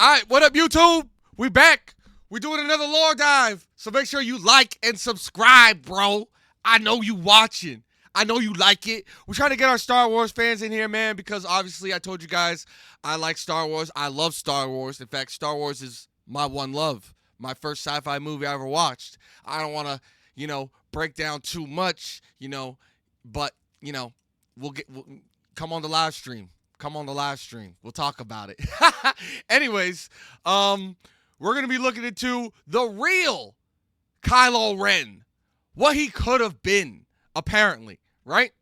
All right, what up, YouTube? We back. We're doing another lore dive. So make sure you like and subscribe, bro. I know you watching. I know you like it. We're trying to get our Star Wars fans in here, man, because obviously I told you guys I like Star Wars. I love Star Wars. In fact, Star Wars is my one love. My first sci-fi movie I ever watched. I don't want to, break down too much, but, we'll come on the live stream. Come on the live stream. We'll talk about it. Anyways, we're going to be looking into the real Kylo Ren. What he could have been, apparently, right?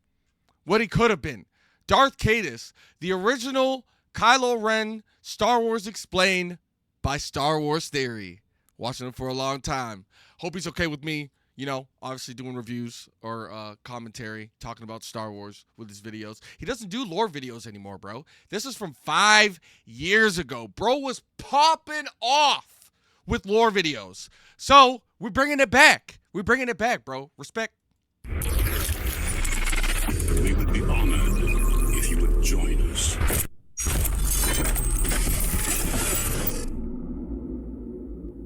What he could have been. Darth Caedus, the original Kylo Ren, Star Wars Explained by Star Wars Theory. Watching him for a long time. Hope he's okay with me, obviously doing reviews or commentary, talking about Star Wars with his videos. He doesn't do lore videos anymore, bro. This is from 5 years ago. Bro was popping off with lore videos. So, we're bringing it back. We're bringing it back, bro. Respect. We would be honored if you would join us.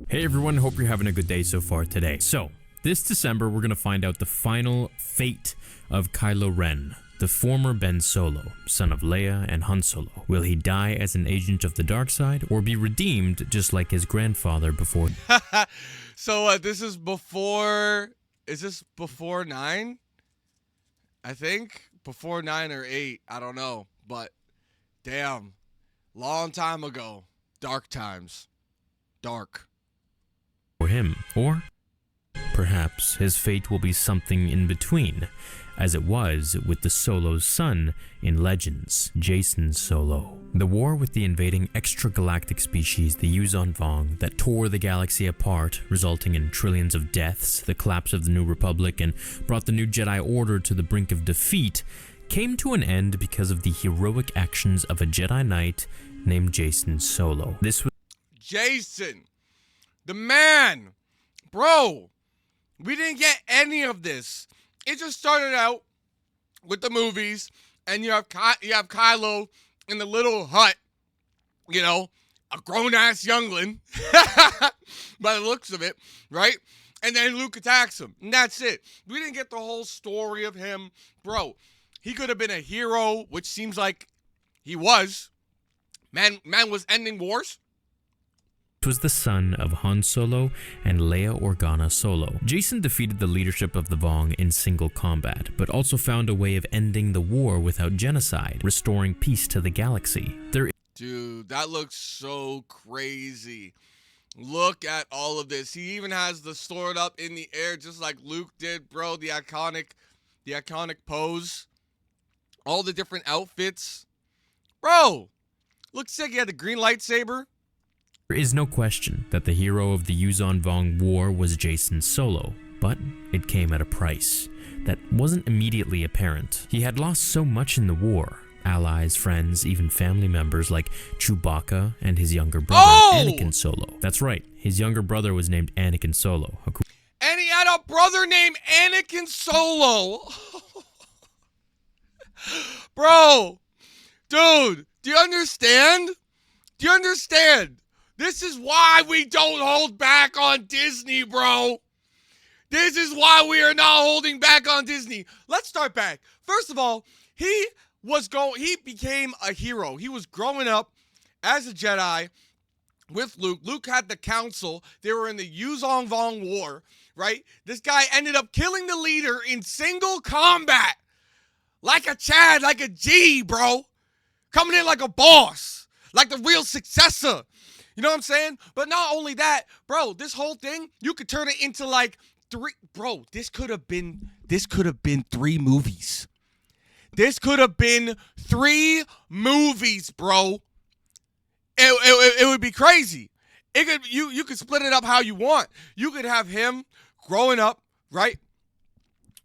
Hey everyone, hope you're having a good day so far today. So, this December we're going to find out the final fate of Kylo Ren, the former Ben Solo, son of Leia and Han Solo. Will he die as an agent of the dark side or be redeemed just like his grandfather before? So this is before, is this before 9? I think before 9 or 8, I don't know, but damn, long time ago, dark times, dark. For him, or perhaps his fate will be something in between, as it was with the Solo's son in Legends, Jacen Solo. The war with the invading extragalactic species, the Yuuzhan Vong, that tore the galaxy apart, resulting in trillions of deaths, the collapse of the New Republic, and brought the New Jedi Order to the brink of defeat, came to an end because of the heroic actions of a Jedi Knight named Jacen Solo. This was Jacen, the man, bro. We didn't get any of this. It just started out with the movies, and you have Kylo in the little hut, a grown-ass youngling, by the looks of it, right? And then Luke attacks him, and that's it. We didn't get the whole story of him. Bro, he could have been a hero, which seems like he was. Man was ending wars. was the son of Han Solo and Leia Organa Solo. Jacen defeated the leadership of the Vong in single combat, but also found a way of ending the war without genocide, restoring peace to the galaxy. Dude, that looks so crazy. Look at all of this. He even has the sword up in the air just like Luke did, bro. The iconic pose. All the different outfits. Bro, looks sick. He had the green lightsaber. There is no question that the hero of the Yuuzhan Vong War was Jacen Solo, but it came at a price that wasn't immediately apparent. He had lost so much in the war. Allies, friends, even family members like Chewbacca and his younger brother, Anakin Solo. That's right, his younger brother was named Anakin Solo. And he had a brother named Anakin Solo. Bro, dude, do you understand? Do you understand? This is why we don't hold back on Disney, bro. This is why we are not holding back on Disney. Let's start back. First of all, he became a hero. He was growing up as a Jedi with Luke. Luke had the council. They were in the Yuuzhan Vong War, right? This guy ended up killing the leader in single combat. Like a Chad, like a G, bro. Coming in like a boss. Like the real successor. You know what I'm saying? But not only that, bro, this whole thing, you could turn it into like 3. Bro, this could have been 3 movies. This could have been 3 movies, bro. It would be crazy. You could split it up how you want. You could have him growing up, right?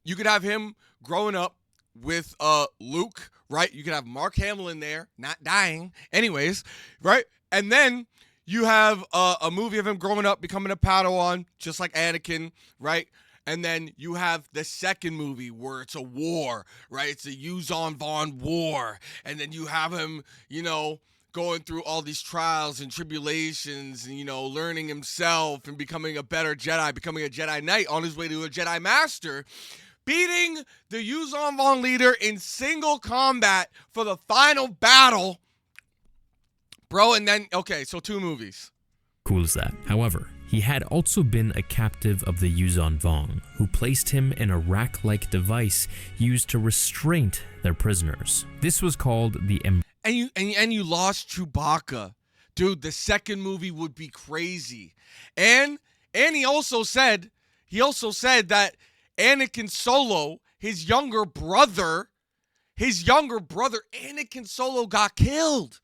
You could have him growing up with Luke, right? You could have Mark Hamill in there, not dying. Anyways, right? And then you have a movie of him growing up, becoming a Padawan, just like Anakin, right? And then you have the second movie where it's a war, right? It's a Yuuzhan Vong War. And then you have him, going through all these trials and tribulations and, learning himself and becoming a better Jedi, becoming a Jedi Knight on his way to a Jedi Master, beating the Yuuzhan Vong leader in single combat for the final battle. Bro, and then, okay, so 2 movies. Cool as that. However, he had also been a captive of the Yuuzhan Vong, who placed him in a rack-like device used to restrain their prisoners. This was called the And you lost Chewbacca. Dude, the second movie would be crazy. And he also said that Anakin Solo, his younger brother, Anakin Solo got killed.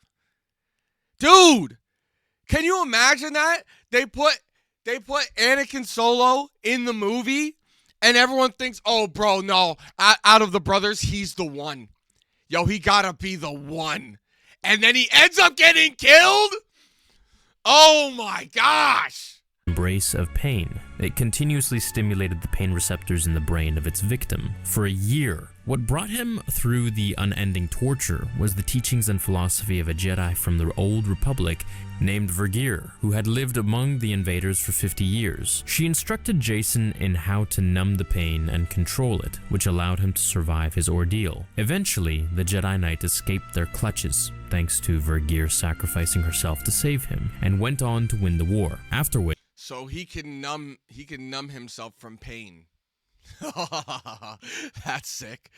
Dude, can you imagine that? They put Anakin Solo in the movie and everyone thinks, oh, bro, no, out of the brothers, he's the one. Yo, he gotta be the one. And then he ends up getting killed? Oh my gosh. Embrace of pain. It continuously stimulated the pain receptors in the brain of its victim for a year. What brought him through the unending torture was the teachings and philosophy of a Jedi from the Old Republic named Vergir, who had lived among the invaders for 50 years. She instructed Jacen in how to numb the pain and control it, which allowed him to survive his ordeal. Eventually, the Jedi Knight escaped their clutches, thanks to Vergir sacrificing herself to save him, and went on to win the war, after which so he can numb himself from pain. That's sick.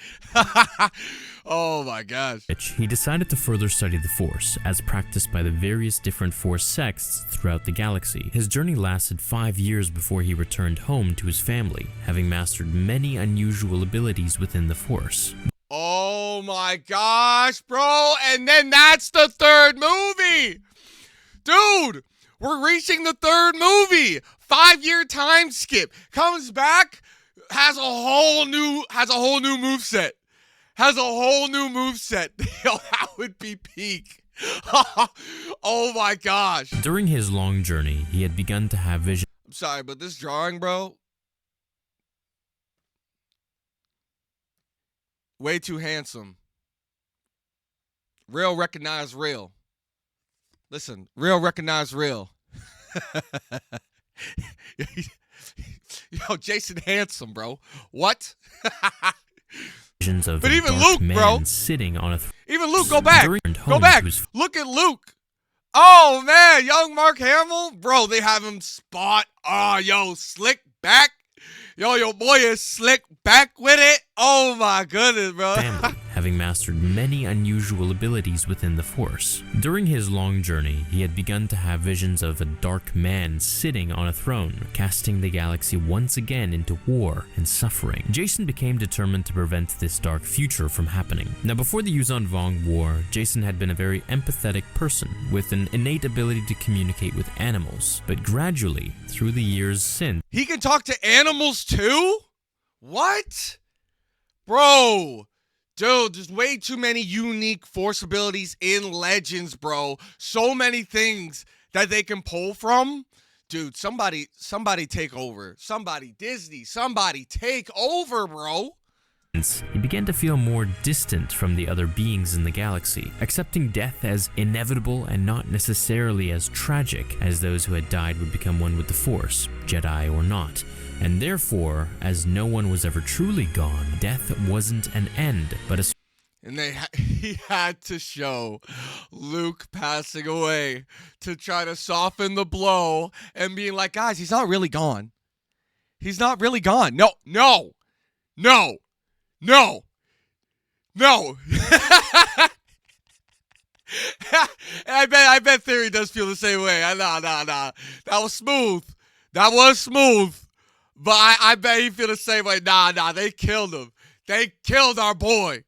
Oh my gosh. He decided to further study the Force, as practiced by the various different Force sects throughout the galaxy. His journey lasted 5 years before he returned home to his family, having mastered many unusual abilities within the Force. Oh my gosh, bro. And then that's the 3rd movie. Dude, we're reaching the 3rd movie. 5-year time skip. Comes back, has a whole new moveset. Yo, that would be peak. Oh my gosh. During his long journey, he had begun to have visions. I'm sorry, but this drawing, bro, way too handsome. Real recognize real. Listen, real recognize real. Yo, Jacen handsome, bro. What? Of but even Luke, bro. Sitting on a even Luke, go back. Go back. Look at Luke. Oh, man. Young Mark Hamill. Bro, they have him spot. Oh, yo, slick back. Yo, your boy is slick back with it. Oh, my goodness, bro. Family, having mastered many unusual abilities within the Force. During his long journey, he had begun to have visions of a dark man sitting on a throne, casting the galaxy once again into war and suffering. Jacen became determined to prevent this dark future from happening. Now, before the Yuuzhan Vong War, Jacen had been a very empathetic person with an innate ability to communicate with animals, but gradually, through the years since, he can talk to animals too? What? Bro, dude, there's way too many unique Force abilities in Legends, bro. So many things that they can pull from. Dude, somebody take over. Somebody, Disney, somebody take over, bro. He began to feel more distant from the other beings in the galaxy, accepting death as inevitable and not necessarily as tragic, as those who had died would become one with the Force, Jedi or not. And therefore, as no one was ever truly gone, death wasn't an end, but a... And he had to show Luke passing away to try to soften the blow and being like, guys, he's not really gone. He's not really gone. No. I bet Theory does feel the same way. Nah. That was smooth. But I bet he feel the same way. Nah, they killed him. They killed our boy.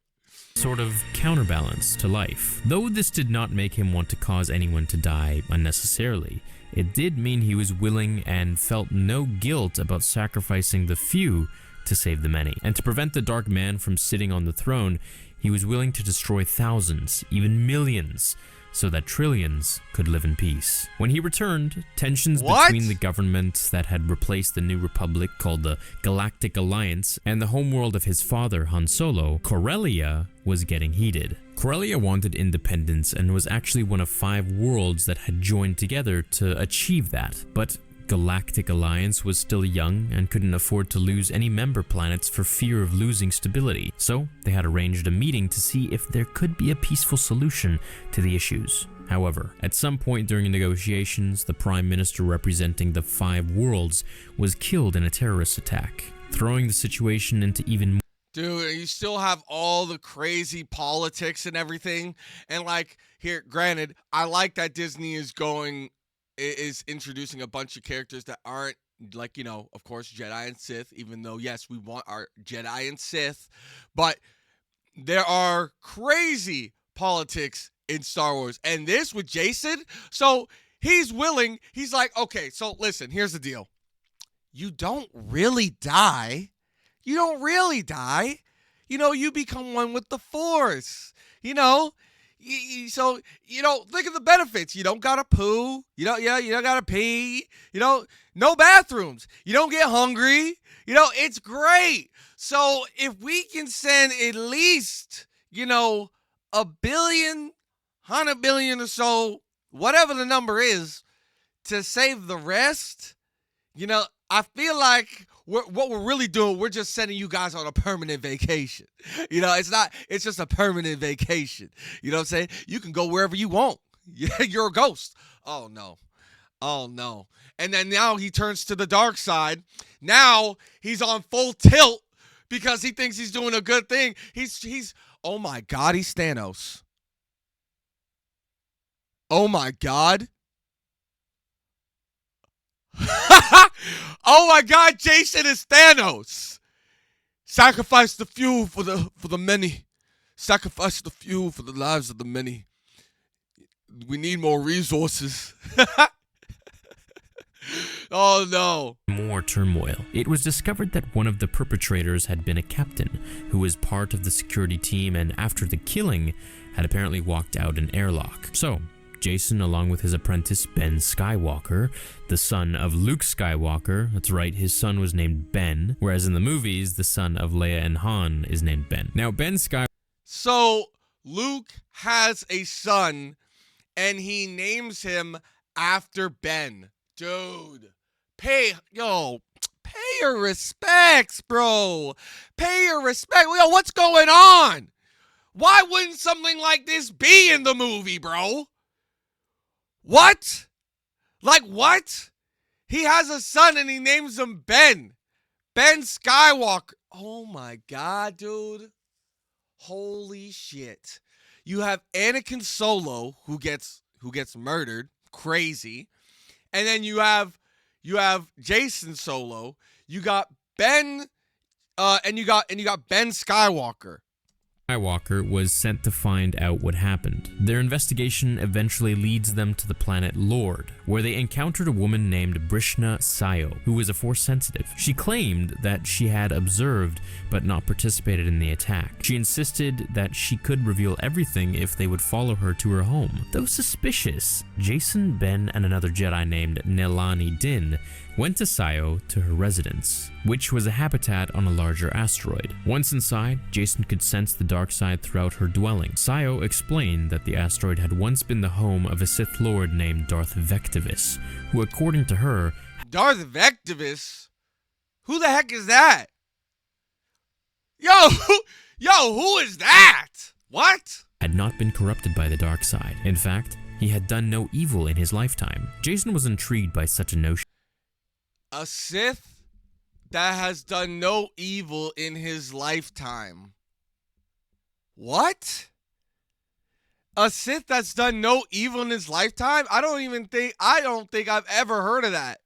Sort of counterbalance to life. Though this did not make him want to cause anyone to die unnecessarily, it did mean he was willing and felt no guilt about sacrificing the few to save the many. And to prevent the Dark Man from sitting on the throne, he was willing to destroy thousands, even millions, so that trillions could live in peace. When he returned, tensions What? between the government that had replaced the New Republic called the Galactic Alliance and the homeworld of his father, Han Solo, Corellia, was getting heated. Corellia wanted independence and was actually one of 5 worlds that had joined together to achieve that, but Galactic Alliance was still young and couldn't afford to lose any member planets for fear of losing stability, so they had arranged a meeting to see if there could be a peaceful solution to the issues. However, at some point during the negotiations, the Prime Minister representing the 5 worlds was killed in a terrorist attack, throwing the situation into even more. Dude, you still have all the crazy politics and everything. And like, here, granted, I like that Disney is introducing a bunch of characters that aren't, like, of course, Jedi and Sith, even though, yes, we want our Jedi and Sith, but there are crazy politics in Star Wars. And this with Jason, so he's like, okay, so listen, here's the deal. You don't really die. You become one with the Force, So, think of the benefits. You don't gotta poo. You don't gotta pee. No bathrooms. You don't get hungry. It's great. So if we can send at least, 1 billion, 100 billion or so, whatever the number is, to save the rest, I feel like what we're really doing, we're just sending you guys on a permanent vacation. It's just a permanent vacation. You know what I'm saying? You can go wherever you want. You're a ghost. Oh, no. And then now he turns to the dark side. Now he's on full tilt because he thinks he's doing a good thing. He's oh my God, he's Thanos. Oh my God. Oh my God, Jason is Thanos. Sacrifice the few for the many. Sacrifice the few for the lives of the many. We need more resources. Oh no. More turmoil. It was discovered that one of the perpetrators had been a captain who was part of the security team, and after the killing had apparently walked out an airlock. So Jason, along with his apprentice Ben Skywalker, the son of Luke Skywalker, that's right, his son was named Ben, whereas in the movies, the son of Leia and Han is named Ben. Now, Ben Skywalker... So, Luke has a son, and he names him after Ben. Dude, pay your respects, bro. Pay your respect. Yo, what's going on? Why wouldn't something like this be in the movie, bro? What? Like what? He has a son and he names him Ben. Ben Skywalker. Oh my God, dude. Holy shit. You have Anakin Solo who gets murdered. Crazy. And then you have Jason Solo. You got Ben and you got Ben Skywalker. Skywalker was sent to find out what happened. Their investigation eventually leads them to the planet Lord, where they encountered a woman named Brishna Sayo, who was a Force sensitive. She claimed that she had observed but not participated in the attack. She insisted that she could reveal everything if they would follow her to her home. Though suspicious, Jason, Ben, and another Jedi named Nelani Din went to Sayo to her residence, which was a habitat on a larger asteroid. Once inside, Jason could sense the dark side throughout her dwelling. Sayo explained that the asteroid had once been the home of a Sith Lord named Darth Vectivus, who, according to her... Darth Vectivus? Who the heck is that? Yo, who is that? What? ...had not been corrupted by the dark side. In fact, he had done no evil in his lifetime. Jason was intrigued by such a notion. A Sith that has done no evil in his lifetime. What? A Sith that's done no evil in his lifetime? I don't think I've ever heard of that.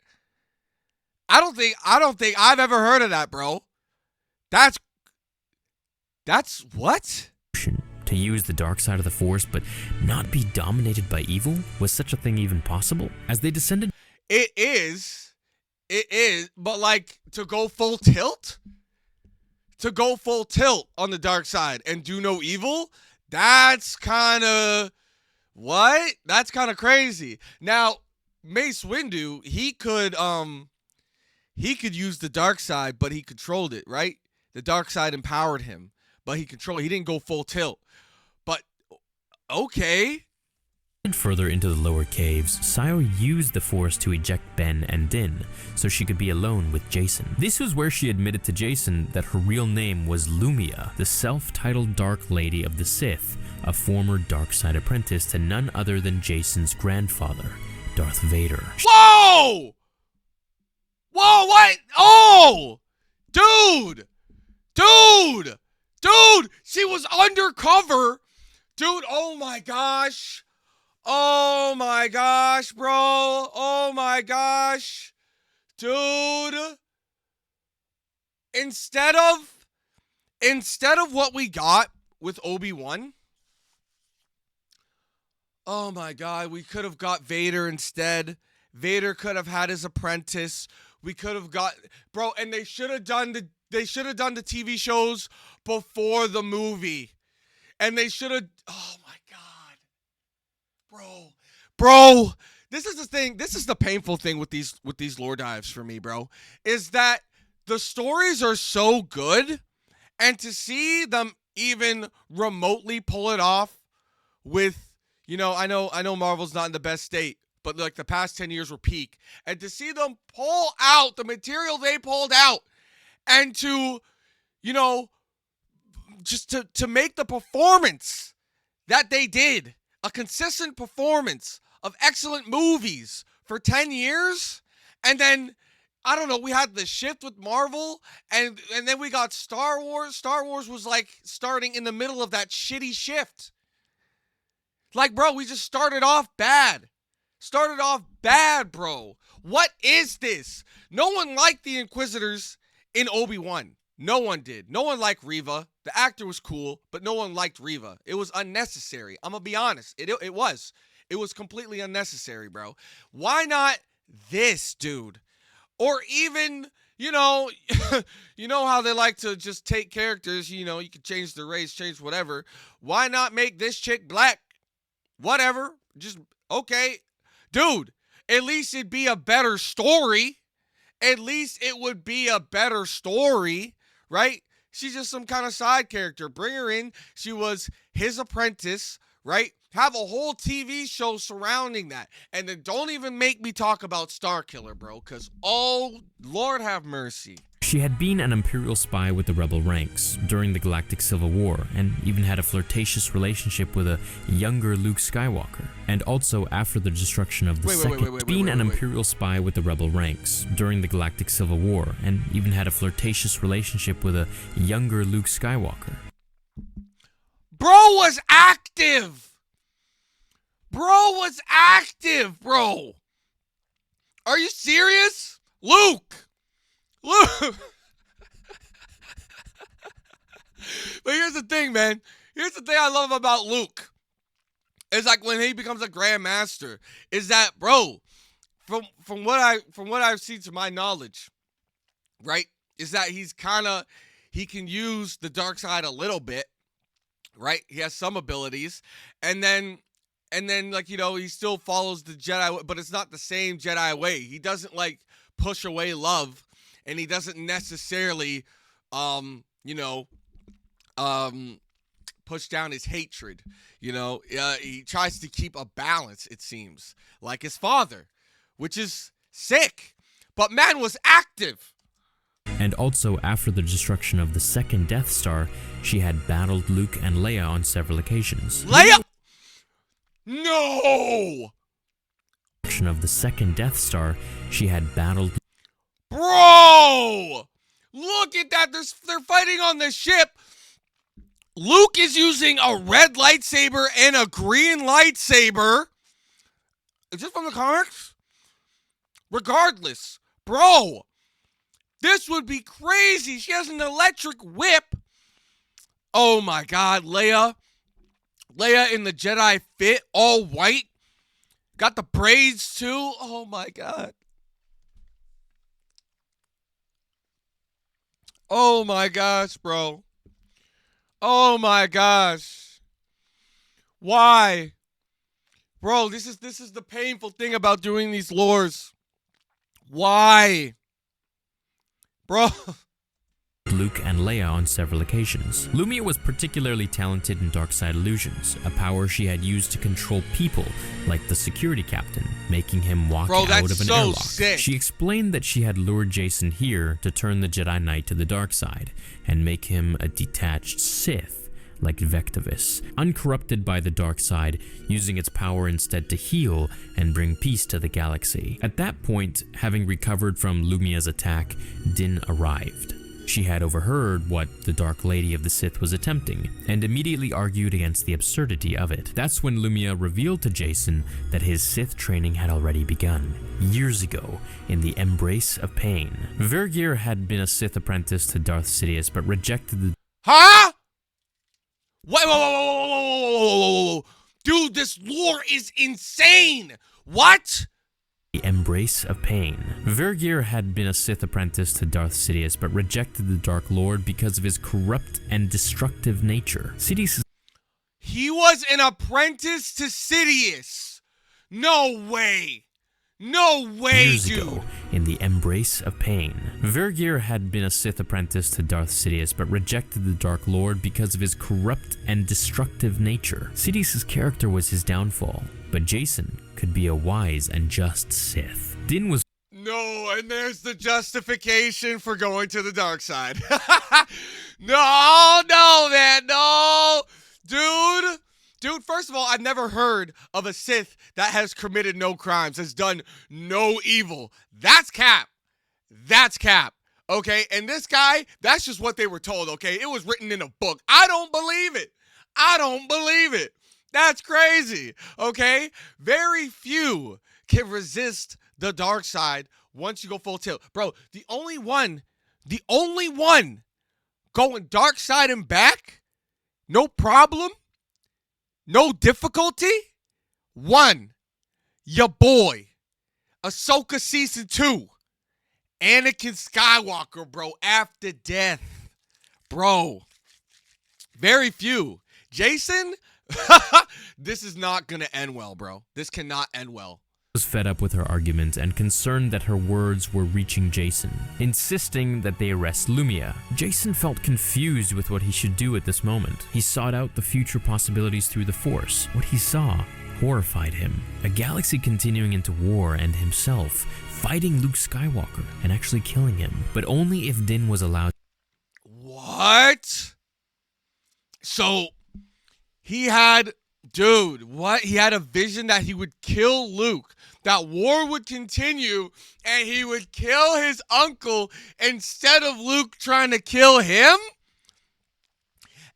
I don't think I've ever heard of that, bro. That's what? To use the dark side of the Force but not be dominated by evil? Was such a thing even possible? As they descended... It is, but like to go full tilt on the dark side and do no evil, that's kind of What? That's kind of crazy. Now, Mace Windu, he could use the dark side, but he controlled it, right? The dark side empowered him, but he didn't go full tilt. But okay. And further into the lower caves, Sayo used the Force to eject Ben and Din, so she could be alone with Jason. This was where she admitted to Jason that her real name was Lumia, the self-titled Dark Lady of the Sith, a former dark side apprentice to none other than Jason's grandfather, Darth Vader. Whoa! Whoa, what? Oh! Dude! Dude! Dude! She was undercover! Dude, oh my gosh! Oh my gosh, bro. Oh my gosh. Dude. Instead of what we got with Obi-Wan. Oh my god, we could have got Vader instead. Vader could have had his apprentice. We could have got bro, and they should have done the TV shows before the movie. And they should have oh my god. Bro, this is the thing. This is the painful thing with these lore dives for me, bro. Is that the stories are so good, and to see them even remotely pull it off with, I know Marvel's not in the best state, but like the past 10 years were peak, and to see them pull out the material they pulled out, and to, just to make the performance that they did. A consistent performance of excellent movies for 10 years. And then, I don't know, we had the shift with Marvel. And then we got Star Wars. Star Wars was like starting in the middle of that shitty shift. Like, bro, we just started off bad. Bro. What is this? No one liked the Inquisitors in Obi-Wan. No one did. No one liked Reva. The actor was cool, but no one liked Reva. It was unnecessary. I'm going to be honest. It was. It was completely unnecessary, bro. Why not this, dude? Or even, you know how they like to just take characters, you can change the race, change whatever. Why not make this chick black? Whatever. Just, okay. Dude, at least it'd be a better story. At least it would be a better story. Right? She's just some kind of side character. Bring her in. She was his apprentice, right? Have a whole TV show surrounding that. And then don't even make me talk about Starkiller, bro, because, oh, Lord have mercy. She had been an Imperial spy with the rebel ranks during the Galactic Civil War, and even had a flirtatious relationship with a younger Luke Skywalker. And also after the destruction of the being an Imperial spy with the rebel ranks during the Galactic Civil War, and even had a flirtatious relationship with a younger Luke Skywalker. Bro was active, bro. Are you serious? Luke. But here's the thing, man. Here's the thing I love about Luke. It's like when he becomes a Grand Master, is that, bro, from what I've seen to my knowledge, right, is that he can use the dark side a little bit, right? He has some abilities, and then like, he still follows the Jedi, but it's not the same Jedi way. He doesn't like push away love. And he doesn't necessarily, push down his hatred. He tries to keep a balance, it seems, like his father, which is sick. But man was active. And also, after the destruction of the second Death Star, she had battled Luke and Leia on several occasions. Leia? No! Of the second Death Star, she had battled. Bro! Look at that. They're fighting on the ship. Luke is using a red lightsaber and a green lightsaber. Is this from the comics? Regardless. Bro, this would be crazy. She has an electric whip. Oh my god, Leia. Leia in the Jedi fit, all white. Got the braids too. Oh my god. Oh my gosh, bro. Oh my gosh. Why? Bro, this is the painful thing about doing these lores. Why? Bro. Luke and Leia on several occasions. Lumia was particularly talented in dark side illusions, a power she had used to control people, like the security captain, making him walk out of an airlock. Sick. She explained that she had lured Jason here to turn the Jedi Knight to the dark side, and make him a detached Sith, like Vectivus, uncorrupted by the dark side, using its power instead to heal and bring peace to the galaxy. At that point, having recovered from Lumia's attack, Din arrived. She had overheard what the Dark Lady of the Sith was attempting, and immediately argued against the absurdity of it. That's when Lumia revealed to Jason that his Sith training had already begun, years ago, in the Embrace of Pain. Vergir had been a Sith apprentice to Darth Sidious, but rejected the— Huh? Wait, whoa. Dude, this lore is insane. What? The Embrace of Pain. Vergir had been a Sith apprentice to Darth Sidious, but rejected the Dark Lord because of his corrupt and destructive nature. Sidious— He was an apprentice to Sidious. No way. No way, years dude. ago, in the Embrace of Pain. Vergir had been a Sith apprentice to Darth Sidious, but rejected the Dark Lord because of his corrupt and destructive nature. Sidious's character was his downfall, but Jason could be a wise and just Sith. Din was— No, and there's the justification for going to the dark side. No, man, no. Dude, first of all, I've never heard of a Sith that has committed no crimes, has done no evil. That's cap. That's cap. Okay, and this guy, that's just what they were told, okay? It was written in a book. I don't believe it. That's crazy, okay? Very few can resist the dark side once you go full tilt. Bro, the only one going dark side and back, no problem, no difficulty, one, your boy, Ahsoka Season 2, Anakin Skywalker, bro, after death. Bro, very few. Jason, this is not going to end well, bro. This cannot end well. Was fed up with her argument and concerned that her words were reaching Jason, insisting that they arrest Lumia. Jason felt confused with what he should do at this moment. He sought out the future possibilities through the Force. What he saw horrified him. A galaxy continuing into war and himself fighting Luke Skywalker and actually killing him, but only if Din was allowed. What? So he had, he had a vision that he would kill Luke, that war would continue, and he would kill his uncle instead of Luke trying to kill him?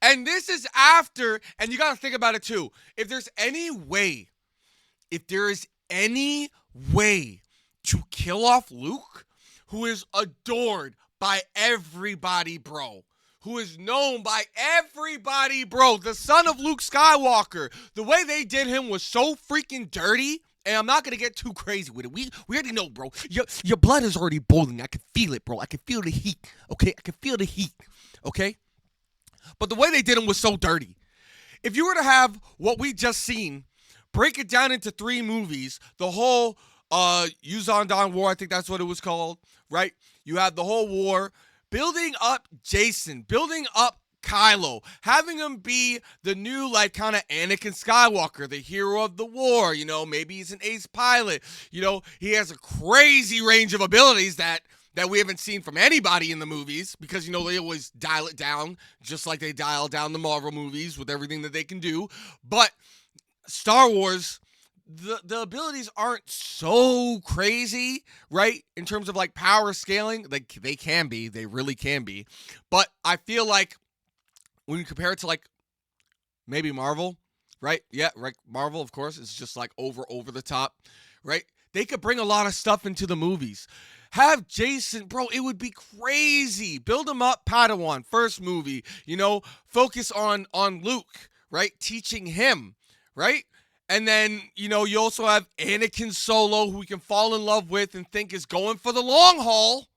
And this is after, and you got to think about it too, if there is any way to kill off Luke, who is adored by everybody, bro, who is known by everybody, bro, the son of Luke Skywalker, the way they did him was so freaking dirty, and I'm not going to get too crazy with it. We already know, bro. Your blood is already boiling. I can feel it, bro. I can feel the heat, okay? I can feel the heat, okay? But the way they did him was so dirty. If you were to have what we just seen, break it down into 3 movies, the whole Yuzan War, I think that's what it was called, right? You have the whole war, building up Jason, building up Kylo, having him be the new, like, kind of Anakin Skywalker, the hero of the war, you know, maybe he's an ace pilot, you know, he has a crazy range of abilities that we haven't seen from anybody in the movies, because, you know, they always dial it down, just like they dial down the Marvel movies with everything that they can do. But Star Wars, the abilities aren't so crazy, right? In terms of, like, power scaling, like, they can be, they really can be. But I feel like when you compare it to, like, maybe Marvel, right? Yeah, right. Marvel, of course, is just, like, over the top, right? They could bring a lot of stuff into the movies. Have Jason, bro, it would be crazy. Build him up, Padawan, first movie, you know, focus on Luke, right? Teaching him, right? And then, you know, you also have Anakin Solo, who we can fall in love with and think is going for the long haul.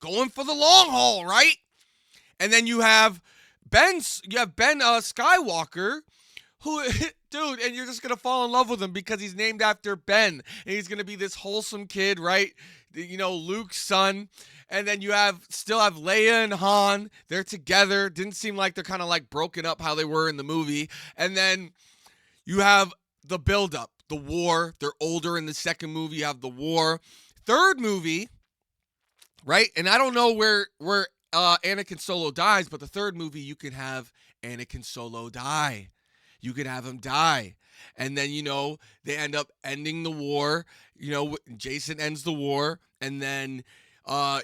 Right? And then you have Ben Skywalker, who Dude, and you're just gonna fall in love with him because he's named after Ben, and he's gonna be this wholesome kid, right? You know, Luke's son. And then you still have Leia and Han. They're together. Didn't seem like they're kind of like broken up how they were in the movie. And then you have the buildup, the war. They're older in the second movie. You have the war. Third movie, right? And I don't know where Anakin Solo dies, but the third movie you can have Anakin Solo die. You could have him die. And then, you know, they end up ending the war. You know, Jason ends the war, and then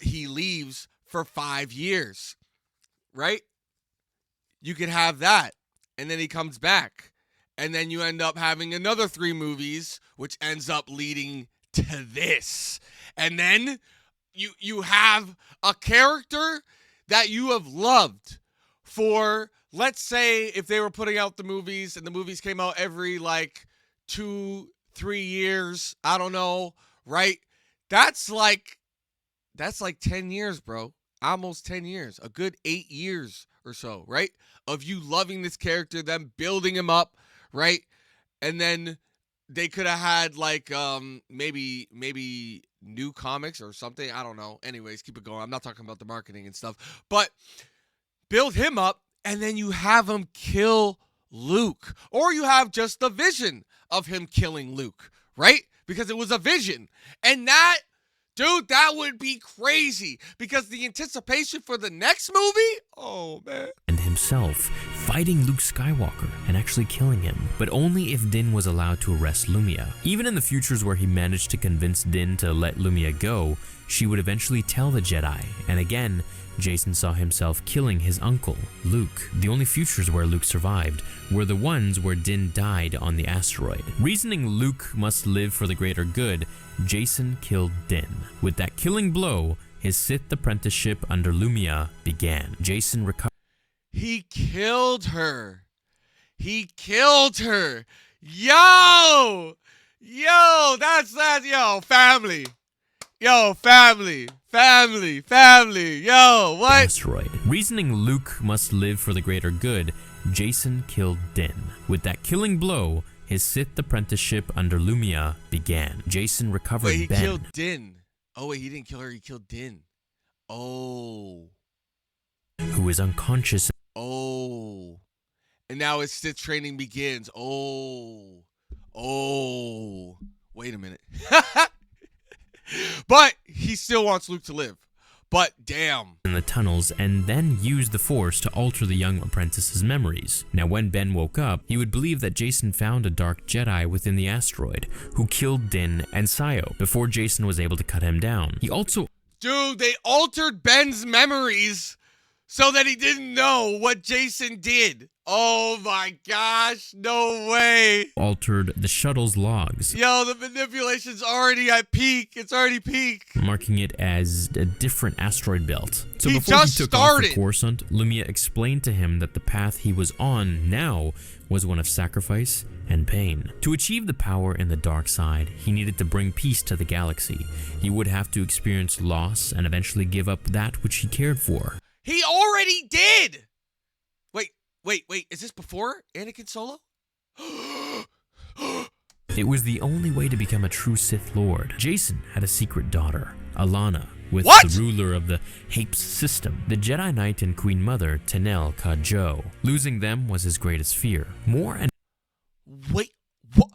he leaves for 5 years, right? You could have that, and then he comes back, and then you end up having another 3 movies, which ends up leading to this. And then you have a character that you have loved for, let's say, if they were putting out the movies and the movies came out every like 2-3 years, I don't know, right? That's like 10 years, bro. Almost 10 years. A good 8 years or so, right? Of you loving this character, them building him up, right? And then they could have had like maybe new comics or something. I don't know. Anyways, keep it going. I'm not talking about the marketing and stuff. But build him up, and then you have him kill Luke. Or you have just the vision of him killing Luke, right? Because it was a vision. And that, dude, that would be crazy. Because the anticipation for the next movie, oh, man. And himself fighting Luke Skywalker and actually killing him, but only if Din was allowed to arrest Lumia. Even in the futures where he managed to convince Din to let Lumia go, she would eventually tell the Jedi, and again, Jason saw himself killing his uncle, Luke. The only futures where Luke survived were the ones where Din died on the asteroid. Reasoning Luke must live for the greater good, Jason killed Din. With that killing blow, his Sith apprenticeship under Lumia began. Jason recovered. He killed her. He killed her. Yo, that's yo, family. Yo, family, yo, what? Asteroid. Reasoning Luke must live for the greater good, Jason killed Din. With that killing blow, his Sith apprenticeship under Lumia began. Jason recovered Wait, he Ben. killed Din. Oh, wait, he didn't kill her, he killed Din. Oh. Who is unconscious. Oh. And now his Sith training begins. Oh. Wait a minute. But he still wants Luke to live. But damn. In the tunnels and then used the Force to alter the young apprentice's memories. Now when Ben woke up, he would believe that Jason found a dark Jedi within the asteroid who killed Din and Sio before Jason was able to cut him down. He also... Dude, they altered Ben's memories so that he didn't know what Jason did. Oh my gosh, no way. Altered the shuttle's logs. Yo, the manipulation's already at peak. It's already peak. Marking it as a different asteroid belt. So He before he just took started. off for Coruscant, Lumia explained to him that the path he was on now was one of sacrifice and pain. To achieve the power in the dark side, he needed to bring peace to the galaxy. He would have to experience loss and eventually give up that which he cared for. He already did. Wait. Is this before Anakin Solo? It was the only way to become a true Sith Lord. Jason had a secret daughter, Alana, with What? the ruler of the Hapes system, the Jedi Knight and Queen Mother, Tenel Kajo. Losing them was his greatest fear. More and Wait. What?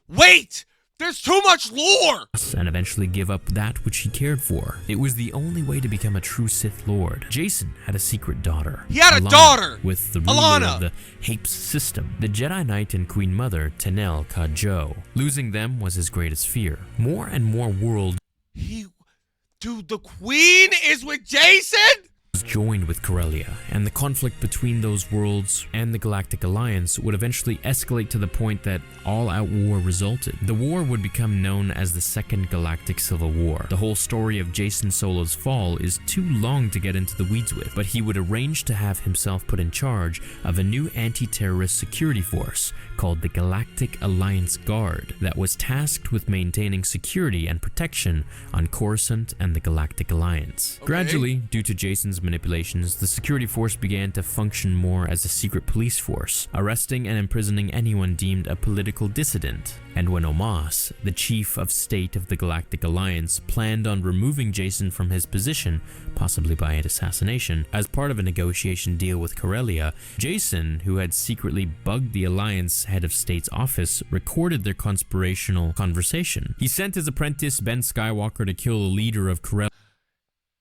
Wait! There's too much lore! and eventually give up that which he cared for. It was the only way to become a true Sith Lord. Jason had a secret daughter. He had a Alana, daughter! with the ruler Alana! of the Hapes system, the Jedi Knight and Queen Mother, Tenel Kajo. Losing them was his greatest fear. More and more worlds Dude, the Queen is with Jason? joined with Corellia, and the conflict between those worlds and the Galactic Alliance would eventually escalate to the point that all-out war resulted. The war would become known as the Second Galactic Civil War. The whole story of Jason Solo's fall is too long to get into the weeds with, but he would arrange to have himself put in charge of a new anti-terrorist security force called the Galactic Alliance Guard that was tasked with maintaining security and protection on Coruscant and the Galactic Alliance. Okay. Gradually, due to Jason's manipulations, the security force began to function more as a secret police force, arresting and imprisoning anyone deemed a political dissident. And when Omas, the chief of state of the Galactic Alliance, planned on removing Jason from his position, possibly by an assassination, as part of a negotiation deal with Corellia, Jason, who had secretly bugged the Alliance head of state's office, recorded their conspirational conversation. He sent his apprentice Ben Skywalker to kill the leader of Corellia.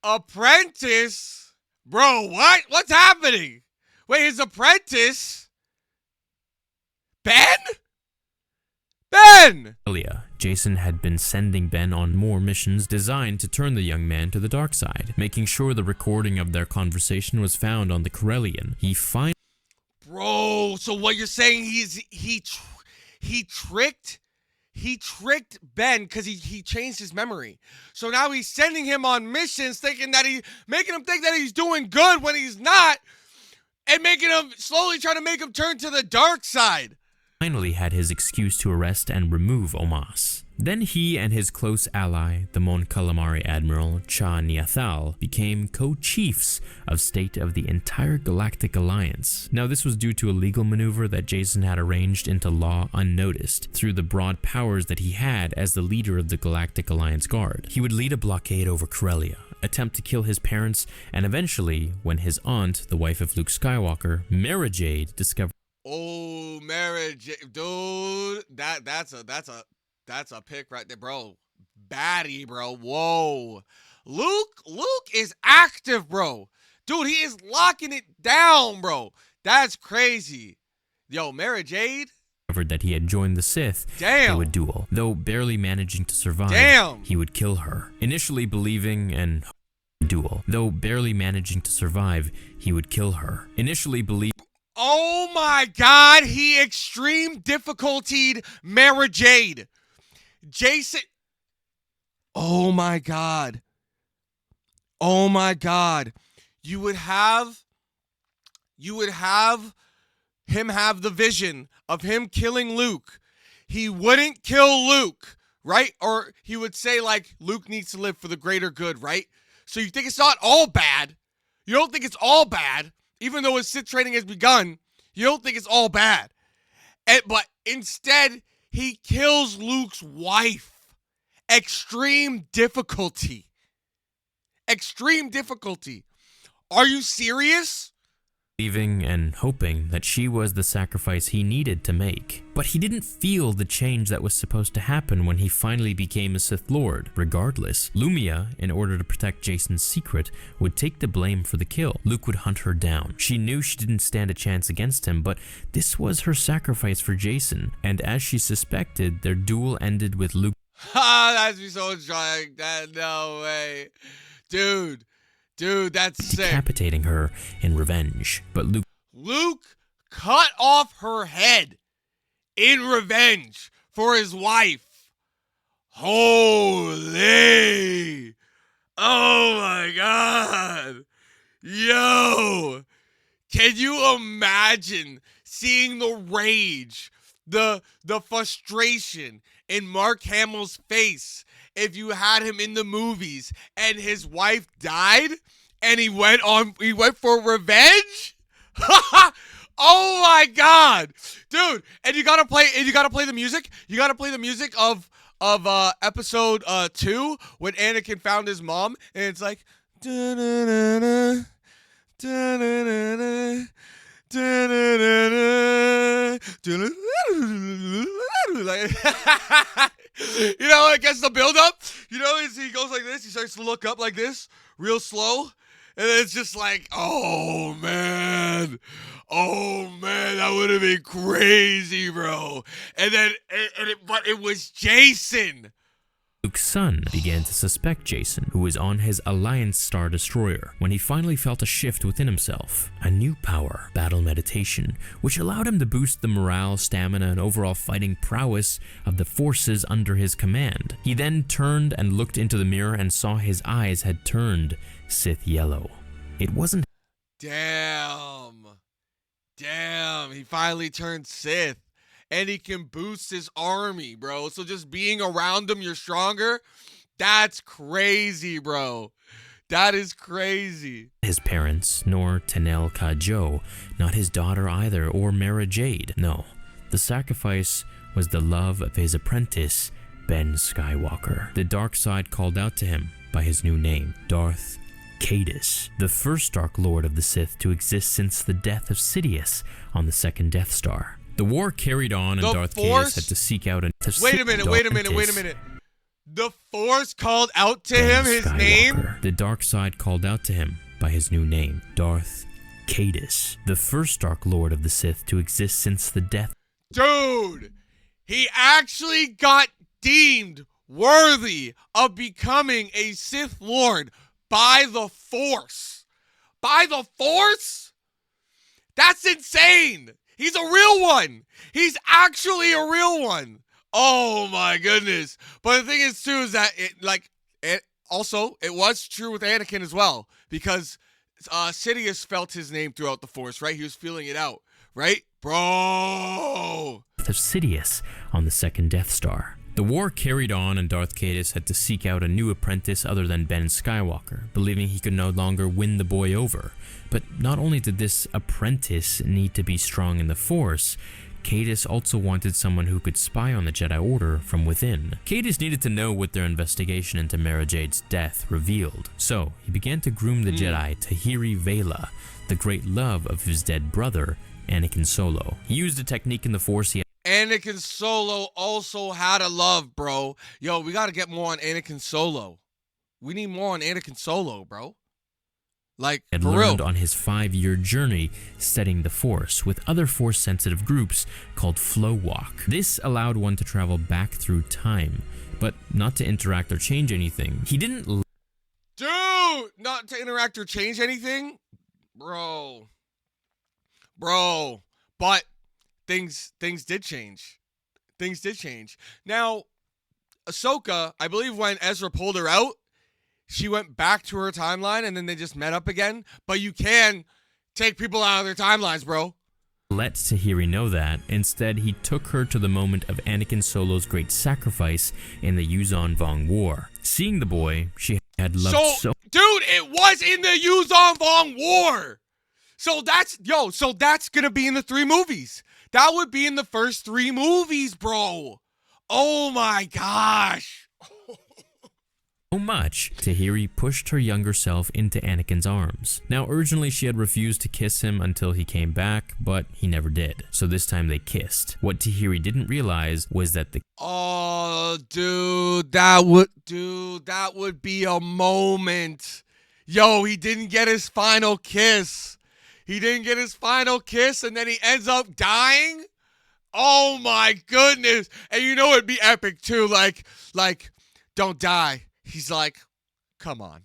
Apprentice? Bro, what? What's happening? Wait, his apprentice? Ben? Ben! Jason had been sending Ben on more missions designed to turn the young man to the dark side, making sure the recording of their conversation was found on the Corellian. Bro, so what you're saying he tricked Ben because he changed his memory. So now he's sending him on missions making him think that he's doing good when he's not, and slowly trying to make him turn to the dark side. Finally had his excuse to arrest and remove Omas. Then he and his close ally, the Mon Calamari Admiral Cha Niathal, became co-chiefs of state of the entire Galactic Alliance. Now this was due to a legal maneuver that Jason had arranged into law unnoticed through the broad powers that he had as the leader of the Galactic Alliance Guard. He would lead a blockade over Corellia, attempt to kill his parents, and eventually, when his aunt, the wife of Luke Skywalker, Mara Jade, discovered. Oh, Mara Jade, dude, that's a pick right there, bro. Baddie, bro. Whoa. Luke is active, bro. Dude, he is locking it down, bro. That's crazy. Yo, Mara Jade. That he had joined the Sith. Damn. They would duel. Though barely managing to survive, Damn. He would kill her. Initially believing and duel. Though barely managing to survive, he would kill her. Initially believe. Oh my God, he extreme difficultied Mara Jade. Jason. Oh my God. Oh my God. You would have him have the vision of him killing Luke. He wouldn't kill Luke, right? Or he would say like Luke needs to live for the greater good, right? So you think it's not all bad. You don't think it's all bad. Even though his Sith training has begun, you don't think it's all bad. But instead, he kills Luke's wife. Extreme difficulty. Extreme difficulty. Are you serious? Believing and hoping that she was the sacrifice he needed to make. But he didn't feel the change that was supposed to happen when he finally became a Sith Lord. Regardless, Lumia, in order to protect Jason's secret, would take the blame for the kill. Luke would hunt her down. She knew she didn't stand a chance against him, but this was her sacrifice for Jason. And as she suspected, their duel ended with Luke. Ha, that's me so trying. That no way. Dude, that's sick. Decapitating her in revenge. But Luke cut off her head in revenge for his wife. Holy. Oh my God. Yo. Can you imagine seeing the rage, the frustration in Mark Hamill's face if you had him in the movies and his wife died and he went for revenge? Oh my God, dude! And you gotta play the music. You gotta play the music of episode 2 when Anakin found his mom, and it's like da-na-na-na, da-na-na-na, da-na-na-na, like, you know, it gets the build up. You know, he goes like this. He starts to look up like this, real slow, and it's just like, oh man, that would have been crazy, bro. And then, but it was Jason. Luke's son began to suspect Jason, who was on his Alliance Star Destroyer, when he finally felt a shift within himself. A new power, battle meditation, which allowed him to boost the morale, stamina, and overall fighting prowess of the forces under his command. He then turned and looked into the mirror and saw his eyes had turned Sith yellow. It wasn't. Damn, he finally turned Sith. And he can boost his army, bro. So just being around him, you're stronger. That's crazy, bro. That is crazy. His parents, nor Tenel Ka-Jo, not his daughter either, or Mara Jade. No, the sacrifice was the love of his apprentice, Ben Skywalker. The dark side called out to him by his new name, Darth Caedus, the first Dark Lord of the Sith to exist since the death of Sidious on the second Death Star. The war carried on, and Darth Caedus had to seek out a... Wait a minute. The Force called out to him his name? The dark side called out to him by his new name, Darth Caedus, the first Dark Lord of the Sith to exist since the death... Dude, he actually got deemed worthy of becoming a Sith Lord by the Force. By the Force? That's insane. He's a real one. He's actually a real one. Oh my goodness. But the thing is too is that it was true with Anakin as well, because Sidious felt his name throughout the Force, right? He was feeling it out, right? Bro. Of Sidious on the second Death Star. The war carried on, and Darth Caedus had to seek out a new apprentice other than Ben Skywalker, believing he could no longer win the boy over. But not only did this apprentice need to be strong in the Force, Caedus also wanted someone who could spy on the Jedi Order from within. Caedus needed to know what their investigation into Mara Jade's death revealed, so he began to groom the Jedi Tahiri Vela, the great love of his dead brother, Anakin Solo. He used a technique in the Force he Anakin Solo also had a love, bro. Yo, we gotta get more on Anakin Solo. We need more on Anakin Solo, bro. Like, had for learned real. on his 5-year journey studying the Force with other Force-sensitive groups called Flow Walk. This allowed one to travel back through time, but not to interact or change anything. He didn't... Dude! Not to interact or change anything? Bro. But things did change. Things did change. Now, Ahsoka, I believe when Ezra pulled her out, she went back to her timeline and then they just met up again. But you can take people out of their timelines, bro. Let Tahiri know that. Instead, he took her to the moment of Anakin Solo's great sacrifice in the Yuzon Vong War. Seeing the boy she had loved so... Dude, it was in the Yuzon Vong War! So that's gonna be in the 3 movies. That would be in the first 3 movies, bro. Oh my gosh. So much, Tahiri pushed her younger self into Anakin's arms. Now, originally she had refused to kiss him until he came back, but he never did. So this time they kissed. What Tahiri didn't realize was that the... Oh, dude, that would be a moment. Yo, he didn't get his final kiss. He didn't get his final kiss, and then he ends up dying? Oh my goodness. And you know it'd be epic too, like, don't die. He's like, come on.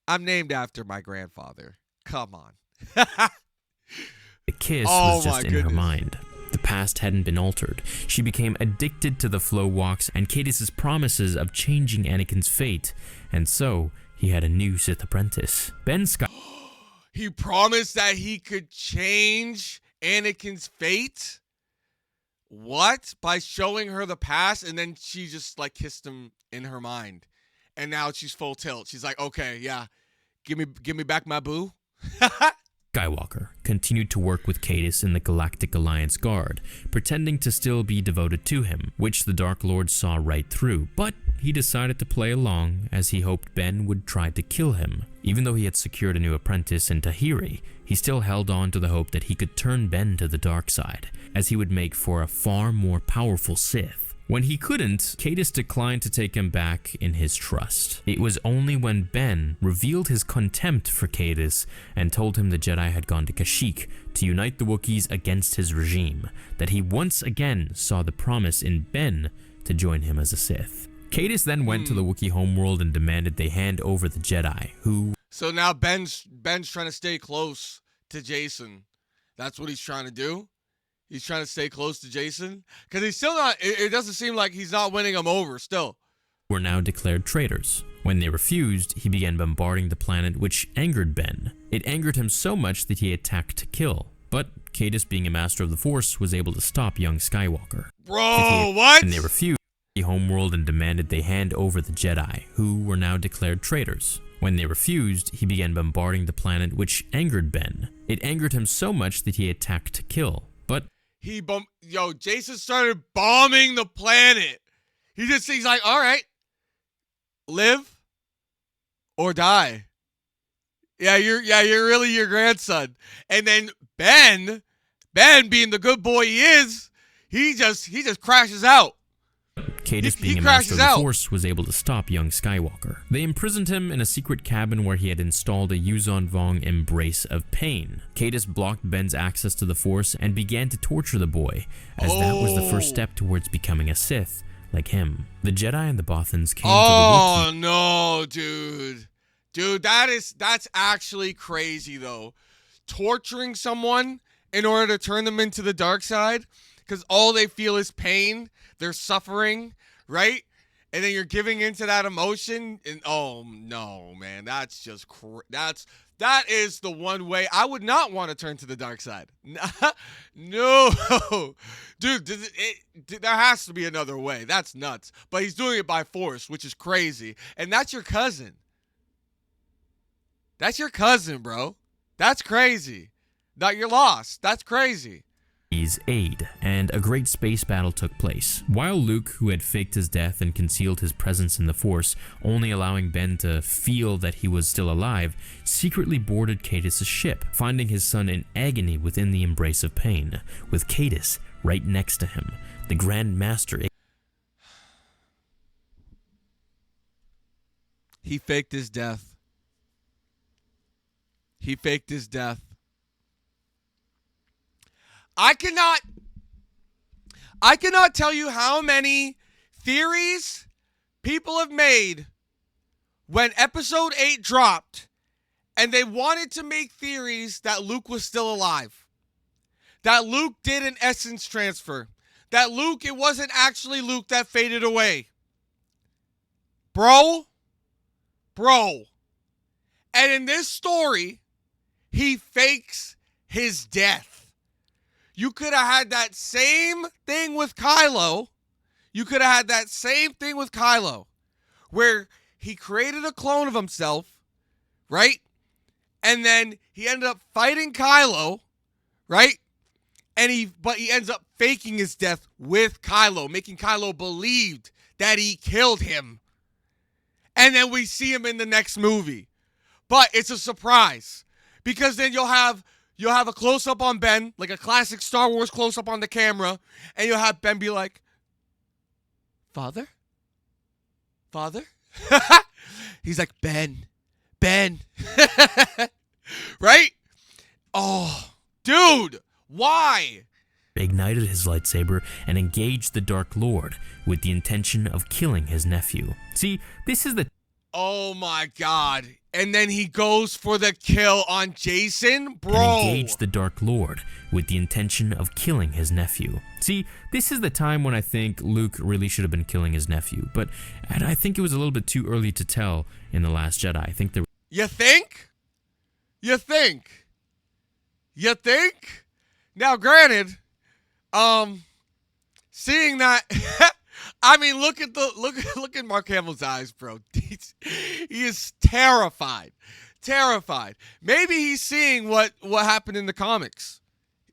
I'm named after my grandfather. Come on. The kiss was just in her mind. The past hadn't been altered. She became addicted to the Flow Walks and Caedus' promises of changing Anakin's fate, and so he had a new Sith apprentice. Ben Skywalker. He promised that he could change Anakin's fate? What? By showing her the past, and then she just like kissed him in her mind, and now she's full tilt. She's like, okay, yeah, give me back my boo. Skywalker continued to work with Caedus in the Galactic Alliance Guard, pretending to still be devoted to him, which the Dark Lord saw right through, but he decided to play along as he hoped Ben would try to kill him. Even though he had secured a new apprentice in Tahiri, he still held on to the hope that he could turn Ben to the dark side, as he would make for a far more powerful Sith. When he couldn't, Caedus declined to take him back in his trust. It was only when Ben revealed his contempt for Caedus and told him the Jedi had gone to Kashyyyk to unite the Wookiees against his regime that he once again saw the promise in Ben to join him as a Sith. Caedus then went to the Wookiee homeworld and demanded they hand over the Jedi, who... So now Ben's trying to stay close to Jason. That's what he's trying to do? He's trying to stay close to Jason? Because he's still not... It doesn't seem like he's not winning him over still. Were now declared traitors. When they refused, he began bombarding the planet, which angered Ben. It angered him so much that he attacked to kill. But Caedus, being a master of the Force, was able to stop young Skywalker. Bro, what? And they refused. He homeworld and demanded they hand over the Jedi, who were now declared traitors. When they refused, he began bombarding the planet, which angered Ben. It angered him so much that he attacked to kill. But Jason started bombing the planet. He's like, all right, live or die. Yeah, you're really your grandson. And then Ben being the good boy he is, he just crashes out. Cadus, being a master of the Force, was able to stop young Skywalker. They imprisoned him in a secret cabin where he had installed a Yuzon Vong embrace of pain. Cadus blocked Ben's access to the Force and began to torture the boy, as that was the first step towards becoming a Sith, like him. The Jedi and the Bothans came to the Wookiee. Oh no, dude. Dude, that's actually crazy though. Torturing someone in order to turn them into the dark side, because all they feel is pain. They're suffering, right? And then you're giving into that emotion, and oh no, man, that's just that is the one way I would not want to turn to the dark side. No, dude, there has to be another way. That's nuts. But he's doing it by force, which is crazy, and that's your cousin. That's your cousin, bro. That's crazy. Not your loss. That's crazy. Aid, and a great space battle took place. While Luke, who had faked his death and concealed his presence in the Force, only allowing Ben to feel that he was still alive, secretly boarded Cadus' ship, finding his son in agony within the embrace of pain, with Cadus right next to him. The Grand Master... He faked his death. He faked his death. I cannot tell you how many theories people have made when episode 8 dropped and they wanted to make theories that Luke was still alive. That Luke did an essence transfer. That Luke, it wasn't actually Luke that faded away. Bro. And in this story, he fakes his death. You could have had that same thing with Kylo. Where he created a clone of himself, right? And then he ended up fighting Kylo, right? But he ends up faking his death with Kylo, making Kylo believe that he killed him. And then we see him in the next movie. But it's a surprise. Because then you'll have a close-up on Ben, like a classic Star Wars close-up on the camera, and you'll have Ben be like, Father? He's like, Ben. Right? Oh, dude, why? Ignited his lightsaber and engaged the Dark Lord with the intention of killing his nephew. See, this is the... Oh my God. And then he goes for the kill on Jason? Bro. And engaged the Dark Lord with the intention of killing his nephew. See, this is the time when I think Luke really should have been killing his nephew. But I think it was a little bit too early to tell in The Last Jedi. I think there... You think? Now, granted, seeing that... I mean, look at Mark Hamill's eyes, bro. He is terrified. Maybe he's seeing what happened in the comics.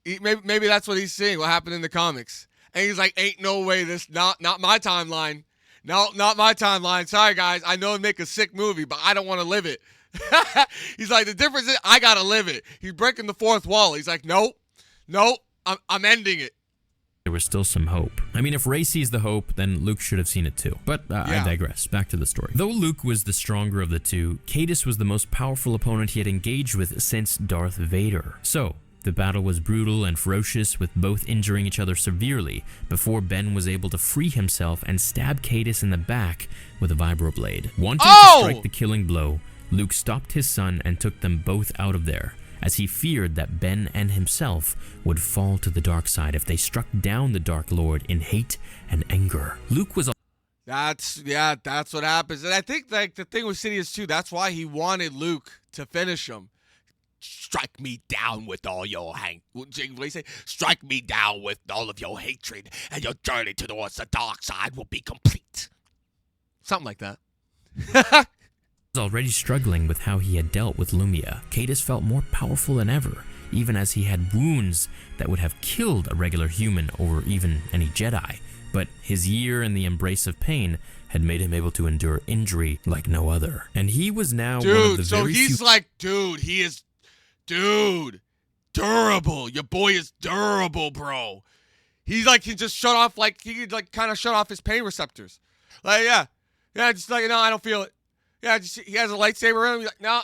Maybe that's what he's seeing, what happened in the comics. And he's like, ain't no way this, not my timeline. No, not my timeline. Sorry, guys. I know it'd make a sick movie, but I don't want to live it. He's like, the difference is I got to live it. He's breaking the fourth wall. He's like, nope, I'm ending it. There was still some hope. I mean, if Rey sees the hope, then Luke should have seen it too. But I digress. Back to the story. Though Luke was the stronger of the two, Cadus was the most powerful opponent he had engaged with since Darth Vader. So, the battle was brutal and ferocious, with both injuring each other severely before Ben was able to free himself and stab Cadus in the back with a vibroblade. Wanting to strike the killing blow, Luke stopped his son and took them both out of there, as he feared that Ben and himself would fall to the dark side if they struck down the Dark Lord in hate and anger. Luke was... That's what happens. And I think like the thing with Sidious too, that's why he wanted Luke to finish him. strike me down with all your what do you say? Strike me down with all of your hatred, and your journey towards the dark side will be complete. Something like that. Was already struggling with how he had dealt with Lumia, Cadus felt more powerful than ever, even as he had wounds that would have killed a regular human or even any Jedi. But his year in the embrace of pain had made him able to endure injury like no other. And he was now one of the very few... he is durable. Your boy is durable, bro. He's like, he just shut off, like, he could, like, kind of shut off his pain receptors. Like, yeah, just like, no, I don't feel it. Yeah, just, he has a lightsaber around him. He's like, no,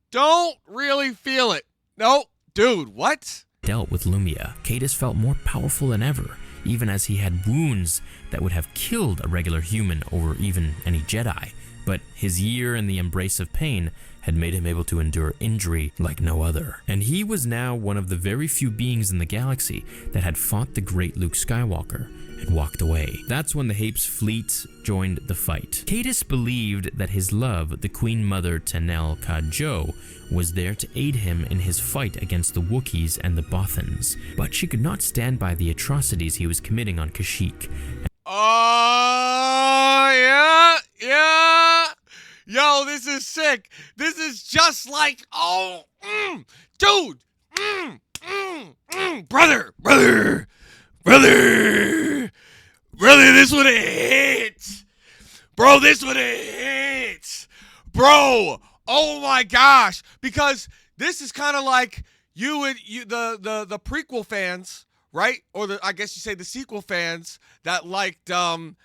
don't really feel it. No, dude, what? Dealt with Lumia, Cadus felt more powerful than ever, even as he had wounds that would have killed a regular human or even any Jedi. But his year in the embrace of pain had made him able to endure injury like no other. And he was now one of the very few beings in the galaxy that had fought the great Luke Skywalker and walked away. That's when the Hape's fleet joined the fight. Cadus believed that his love, the Queen Mother Tenel Ka-Jo, was there to aid him in his fight against the Wookiees and the Bothans, but she could not stand by the atrocities he was committing on Kashyyyk. Oh, yeah. Yo, this is sick. This is just like, dude. Brother, this would have hit. Bro, this would have hit. Bro, oh my gosh. Because this is kind of like the prequel fans, right? Or I guess you say the sequel fans that liked 1,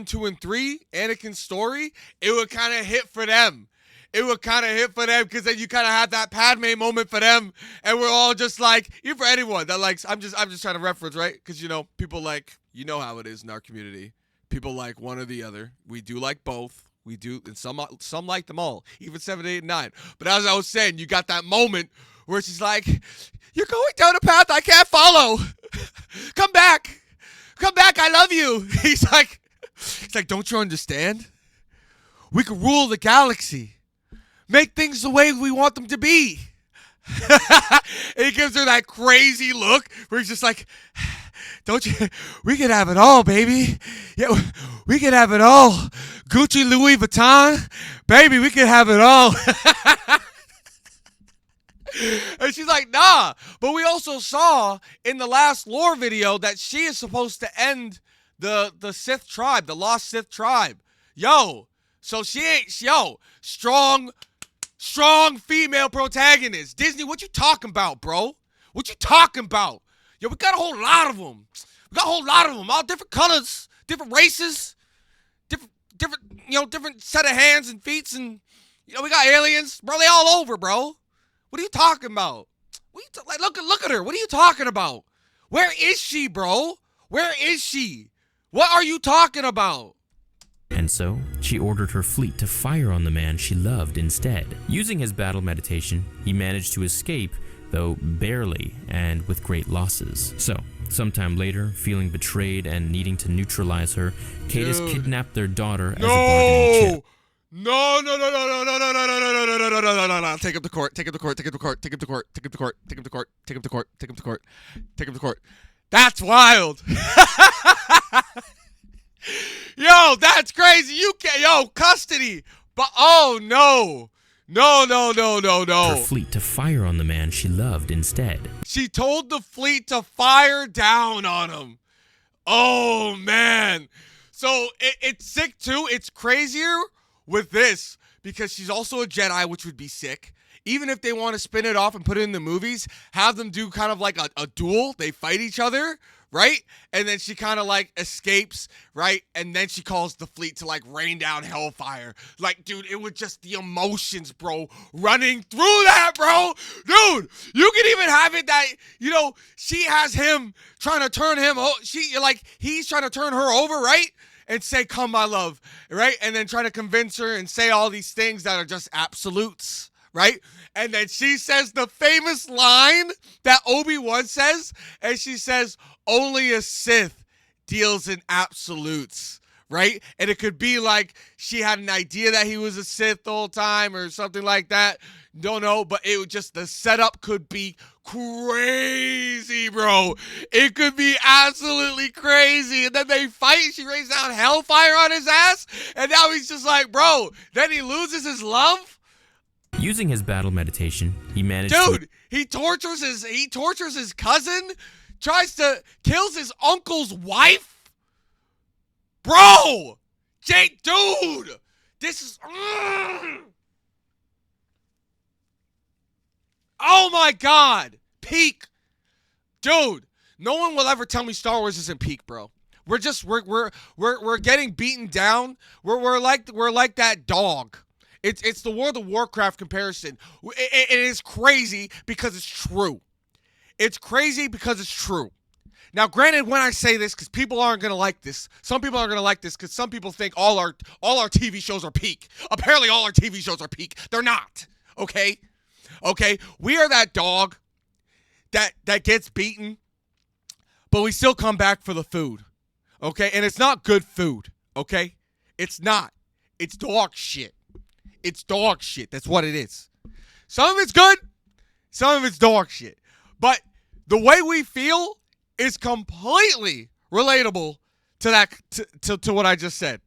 2, and 3, Anakin's story. It would kind of hit for them. Because then you kind of had that Padme moment for them, and we're all just like, even for anyone that likes, I'm just trying to reference, right? Because, you know, people like, you know how it is in our community. People like one or the other. We do like both. We do, and some like them all, even 7, 8, and 9. But as I was saying, you got that moment where it's just like, you're going down a path I can't follow. Come back, I love you. He's like, don't you understand? We can rule the galaxy. Make things the way we want them to be. And he gives her that crazy look where he's just like, don't you, we can have it all, baby. Yeah, we can have it all. Gucci, Louis Vuitton, baby, we can have it all. And she's like, nah. But we also saw in the last lore video that she is supposed to end the Sith tribe, the lost Sith tribe. Yo, so she ain't, strong female protagonist. Disney, what you talking about, bro? What you talking about? Yo, we got a whole lot of them. All different colors, different races, different set of hands and feet, and, we got aliens. Bro, they all over, bro. What are you talking about? Look at her. What are you talking about? Where is she, bro? Where is she? What are you talking about? And so, she ordered her fleet to fire on the man she loved instead. Using his battle meditation, he managed to escape, though barely and with great losses. So, sometime later, feeling betrayed and needing to neutralize her, Cadus kidnapped their daughter as a bargaining chip. No. Take him to court. That's wild. Yo, that's crazy. You can't, custody. But, oh, no. No. Her fleet to fire on the man she loved instead. She told the fleet to fire down on him. Oh, man. So, it's sick, too. It's crazier with this because she's also a Jedi, which would be sick. Even if they want to spin it off and put it in the movies, have them do kind of like a duel. They fight each other, right? And then she kind of like escapes, right? And then she calls the fleet to like rain down hellfire. Like, dude, it was just the emotions, bro, running through that, bro. Dude, you can even have it that, she has him trying to turn him, he's trying to turn her over, right? And say, come, my love, right? And then try to convince her and say all these things that are just absolutes, right? And then she says the famous line that Obi-Wan says, and she says, only a Sith deals in absolutes, right? And it could be like she had an idea that he was a Sith the whole time or something like that. Don't know, but it would just, the setup could be crazy, bro. It could be absolutely crazy. And then they fight. She rains down hellfire on his ass. And now he's just like, bro. Then he loses his love. Using his battle meditation, he managed Dude, he tortures his cousin. Kills his uncle's wife. Bro. Dude. This is... Oh my God, peak, dude. No one will ever tell me Star Wars isn't peak, bro. We're getting beaten down. We're like that dog. It's the World of Warcraft comparison. It is crazy because it's true. It's crazy because it's true. Now, granted, when I say this, because people aren't gonna like this, some people aren't gonna like this because some people think all our TV shows are peak. Apparently, all our TV shows are peak. They're not. Okay. Okay, we are that dog that gets beaten, but we still come back for the food. Okay, and it's not good food. Okay, it's not. It's dog shit. It's dog shit. That's what it is. Some of it's good, some of it's dog shit. But the way we feel is completely relatable to that to what I just said.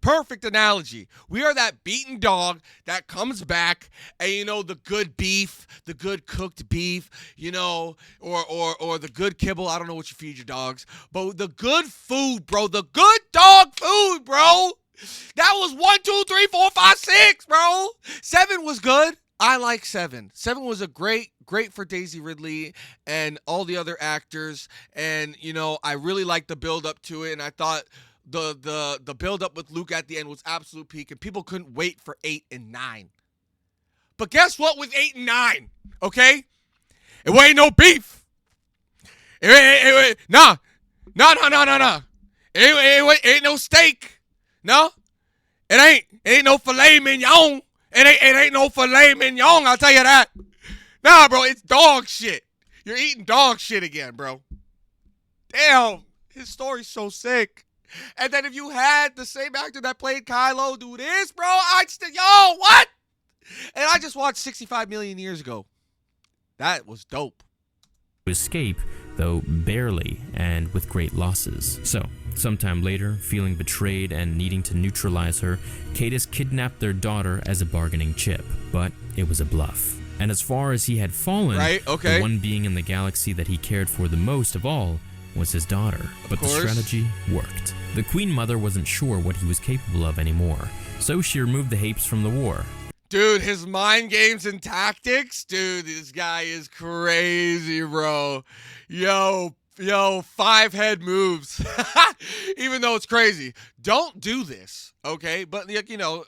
Perfect analogy. We are that beaten dog that comes back, and the good beef, the good cooked beef, or the good kibble. I don't know what you feed your dogs, but the good food, bro. The good dog food, bro. That was 1, 2, 3, 4, 5, 6, bro. 7 was good. I like 7. 7 was a great for Daisy Ridley and all the other actors, and I really liked the build up to it, and I thought the build up with Luke at the end was absolute peak, and people couldn't wait for 8 and 9. But guess what with 8 and 9? Okay, it ain't no beef. No. It ain't no steak. No, it ain't no filet mignon. It ain't no filet mignon. I'll tell you that. Nah, bro, it's dog shit. You're eating dog shit again, bro. Damn, his story's so sick. And then if you had the same actor that played Kylo do this, bro, what? And I just watched 65 million years ago. That was dope. escape, though barely and with great losses. So, sometime later, feeling betrayed and needing to neutralize her, Cadus kidnapped their daughter as a bargaining chip, but it was a bluff. And as far as he had fallen, the one being in the galaxy that he cared for the most of all was his daughter. But the strategy worked. The Queen Mother wasn't sure what he was capable of anymore, so she removed the Hapes from the war. Dude, his mind games and tactics? Dude, this guy is crazy, bro. Yo, 5-head moves. Even though it's crazy. Don't do this, okay? But,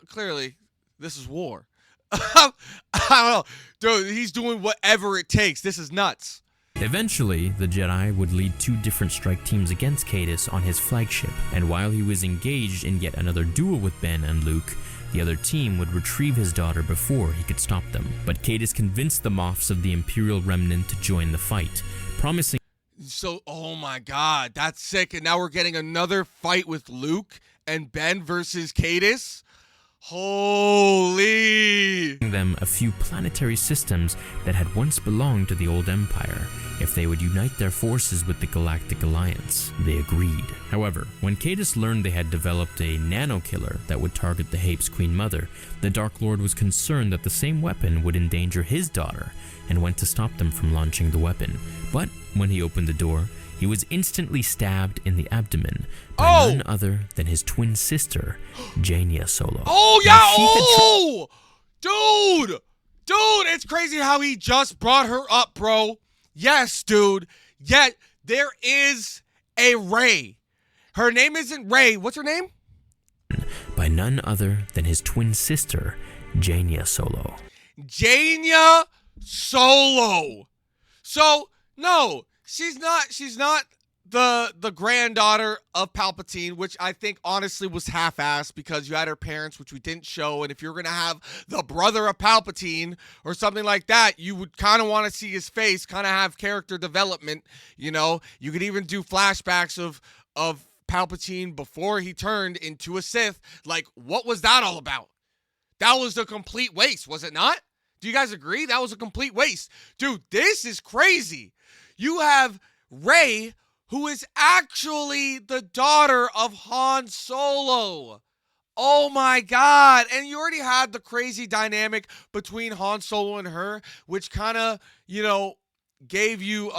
clearly, this is war. I don't know. Dude, he's doing whatever it takes. This is nuts. Eventually, the Jedi would lead 2 different strike teams against Cadus on his flagship, and while he was engaged in yet another duel with Ben and Luke, the other team would retrieve his daughter before he could stop them. But Cadus convinced the Moffs of the Imperial Remnant to join the fight, promising... So, oh my god, that's sick. And now we're getting another fight with Luke and Ben versus Cadus? Holy! Them a few planetary systems that had once belonged to the old Empire if they would unite their forces with the Galactic Alliance. They agreed. However, when Cadus learned they had developed a nano-killer that would target the Hape's Queen Mother, the Dark Lord was concerned that the same weapon would endanger his daughter and went to stop them from launching the weapon. But when he opened the door, he was instantly stabbed in the abdomen by none other than his twin sister, Jaina Solo. Oh, yeah! Dude! Dude, it's crazy how he just brought her up, bro. Yes, dude. Yet, there is a Rey. Her name isn't Rey. What's her name? By none other than his twin sister, Jaina Solo. Jaina Solo. So, no. She's not the granddaughter of Palpatine, which I think honestly was half-assed because you had her parents, which we didn't show, and if you're going to have the brother of Palpatine or something like that, you would kind of want to see his face, kind of have character development, You could even do flashbacks of Palpatine before he turned into a Sith. Like, what was that all about? That was a complete waste, was it not? Do you guys agree? That was a complete waste. Dude, this is crazy. You have Rey, who is actually the daughter of Han Solo. Oh my God. And you already had the crazy dynamic between Han Solo and her, which kind of, gave you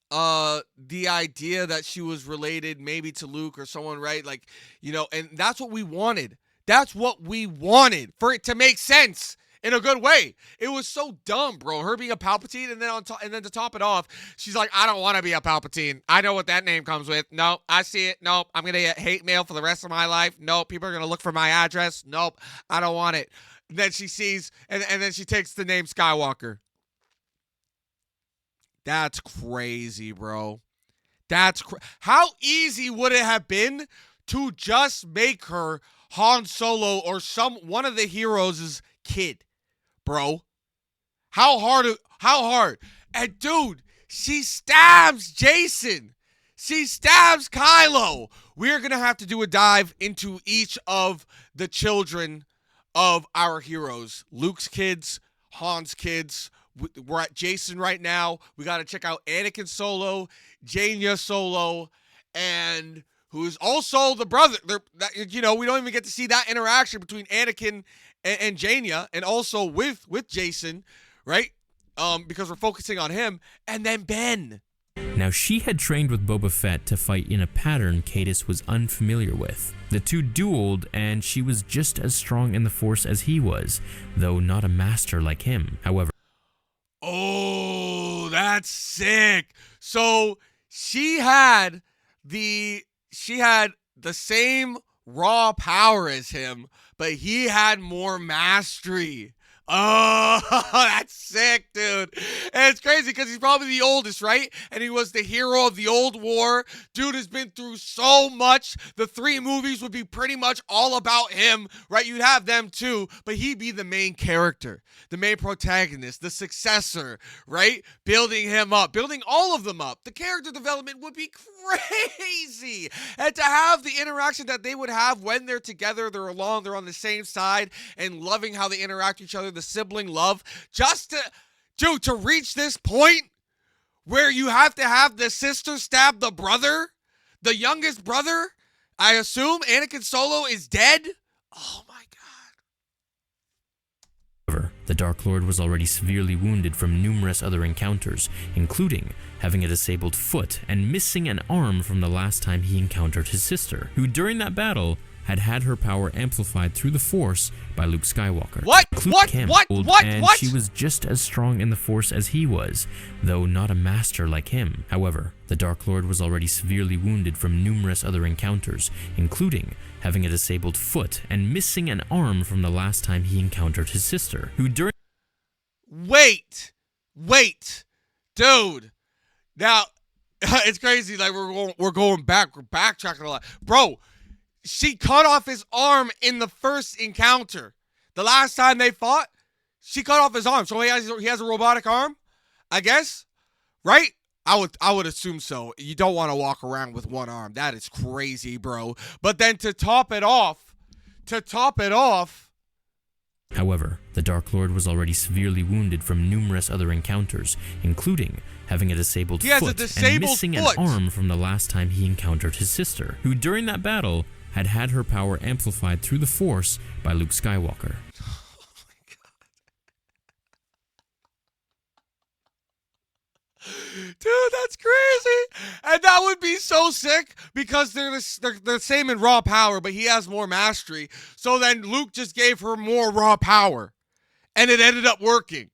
the idea that she was related maybe to Luke or someone, right? Like, and that's what we wanted. That's what we wanted, for it to make sense in a good way. It was so dumb, bro. Her being a Palpatine, and then to top it off, she's like, I don't want to be a Palpatine. I know what that name comes with. Nope, I see it. Nope, I'm gonna get hate mail for the rest of my life. Nope, people are gonna look for my address. Nope, I don't want it. And then she sees, and then she takes the name Skywalker. That's crazy, bro. How easy would it have been to just make her Han Solo or one of the heroes' kid, bro? How hard? And dude, she stabs Jason. She stabs Kylo. We're going to have to do a dive into each of the children of our heroes. Luke's kids, Han's kids. We're at Jason right now. We got to check out Anakin Solo, Jaina Solo, and who's also the brother. We don't even get to see that interaction between Anakin and Jaina, and also with Jason, right? Because we're focusing on him, and then Ben. Now, she had trained with Boba Fett to fight in a pattern Cadus was unfamiliar with. The two dueled, and she was just as strong in the Force as he was, though not a master like him. However, oh, that's sick. So she had the same raw power as him, but he had more mastery. Oh, that's sick, dude. And it's crazy because he's probably the oldest, right? And he was the hero of the old war. Dude has been through so much. The 3 movies would be pretty much all about him, right? You'd have them too, but he'd be the main character, the main protagonist, the successor, right? Building him up, building all of them up. The character development would be crazy. And to have the interaction that they would have when they're together, they're alone, they're on the same side, and loving how they interact with each other, the sibling love, just to reach this point where you have to have the sister stab the brother, the youngest brother. I assume Anakin Solo is dead. Oh my God. However, the Dark Lord was already severely wounded from numerous other encounters, including having a disabled foot and missing an arm from the last time he encountered his sister, who during that battle had her power amplified through the Force by Luke Skywalker. What? And she was just as strong in the Force as he was, though not a master like him. However, the Dark Lord was already severely wounded from numerous other encounters, including having a disabled foot and missing an arm from the last time he encountered his sister, who during... Wait, dude. Now, it's crazy. Like we're going back. We're backtracking a lot, bro. She cut off his arm in the first encounter. The last time they fought, she cut off his arm. So he has a robotic arm, I guess, right? I would assume so. You don't want to walk around with one arm. That is crazy, bro. But then to top it off. However, the Dark Lord was already severely wounded from numerous other encounters, including having a disabled foot and missing an arm from the last time he encountered his sister, who during that battle had her power amplified through the Force by Luke Skywalker. Oh my God. Dude, that's crazy. And that would be so sick because they're the same in raw power, but he has more mastery. So then Luke just gave her more raw power. And it ended up working.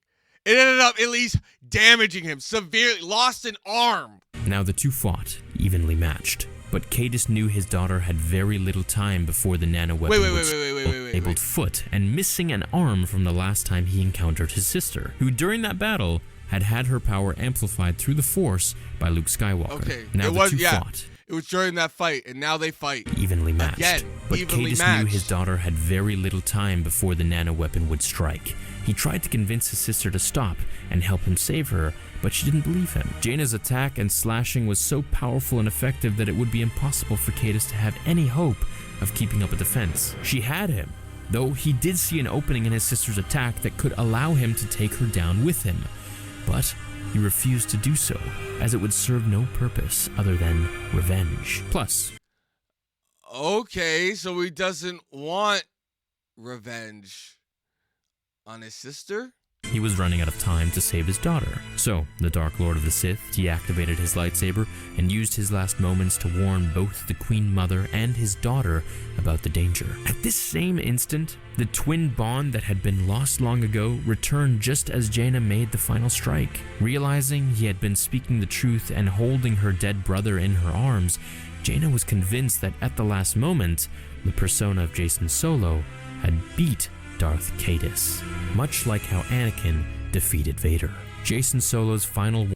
It ended up at least damaging him severely, lost an arm. Now the two fought, evenly matched. But Cadus knew his daughter had very little time before the nano-weapon disabled foot and missing an arm from the last time he encountered his sister, who during that battle had her power amplified through the Force by Luke Skywalker. Okay, now the two fought. It was during that fight, and now they fight. Evenly matched. Again, but evenly Cadus matched. knew his daughter had very little time before the nano-weapon would strike. He tried to convince his sister to stop and help him save her, but she didn't believe him. Jaina's attack and slashing was so powerful and effective that it would be impossible for Cadus to have any hope of keeping up a defense. She had him, though he did see an opening in his sister's attack that could allow him to take her down with him. But he refused to do so, as it would serve no purpose other than revenge. Plus, Okay, so he doesn't want revenge on his sister? he was running out of time to save his daughter. So, the Dark Lord of the Sith deactivated his lightsaber and used his last moments to warn both the Queen Mother and his daughter about the danger. At this same instant, the twin bond that had been lost long ago returned just as Jaina made the final strike. Realizing he had been speaking the truth and holding her dead brother in her arms, Jaina was convinced that at the last moment, the persona of Jacen Solo had beat Darth Caedus, much like how Anakin defeated Vader. Jacen Solo's final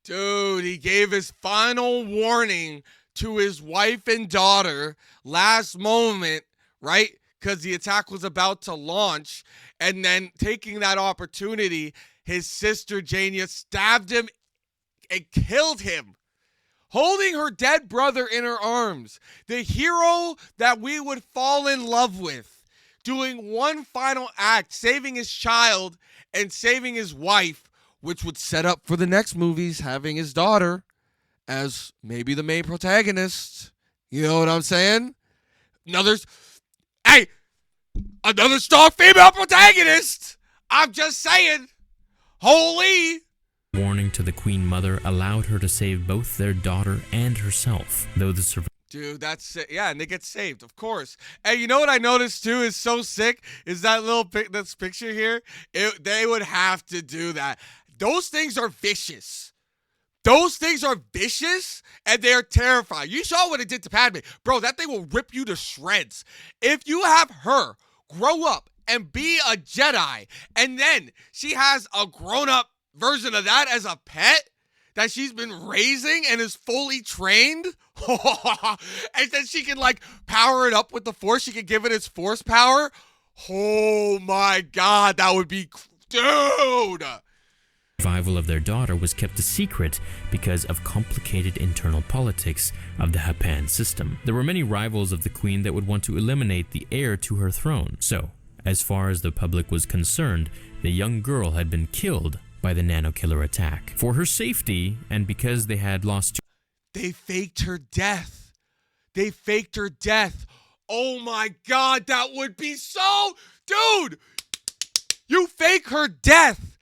Dude, he gave his final warning to his wife and daughter last moment, right? Because the attack was about to launch. And then taking that opportunity, his sister Jaina stabbed him and killed him, holding her dead brother in her arms. The hero that we would fall in love with, doing one final act, saving his child and saving his wife, which would set up for the next movies, having his daughter as maybe the main protagonist. You know what I'm saying? Another strong female protagonist. I'm just saying. Holy. warning to the Queen Mother allowed her to save both their daughter and herself, though the survivor. Dude, that's it. Yeah, and they get saved, of course. And you know what I noticed too is so sick is that this picture here. They would have to do that. Those things are vicious. Those things are vicious and they are terrifying. You saw what it did to Padme. Bro, that thing will rip you to shreds. If you have her grow up and be a Jedi and then she has a grown-up version of that as a pet that she's been raising and is fully trained, and then she can like power it up with the Force, she can give it its Force power. Oh my God, that would be, dude. Survival of their daughter was kept a secret because of complicated internal politics of the Hapan system. There were many rivals of the Queen that would want to eliminate the heir to her throne. So, as far as the public was concerned, the young girl had been killed by the nano-killer attack. For her safety, and because they had lost... They faked her death. They faked her death. Oh my God, that would be so... Dude, you fake her death.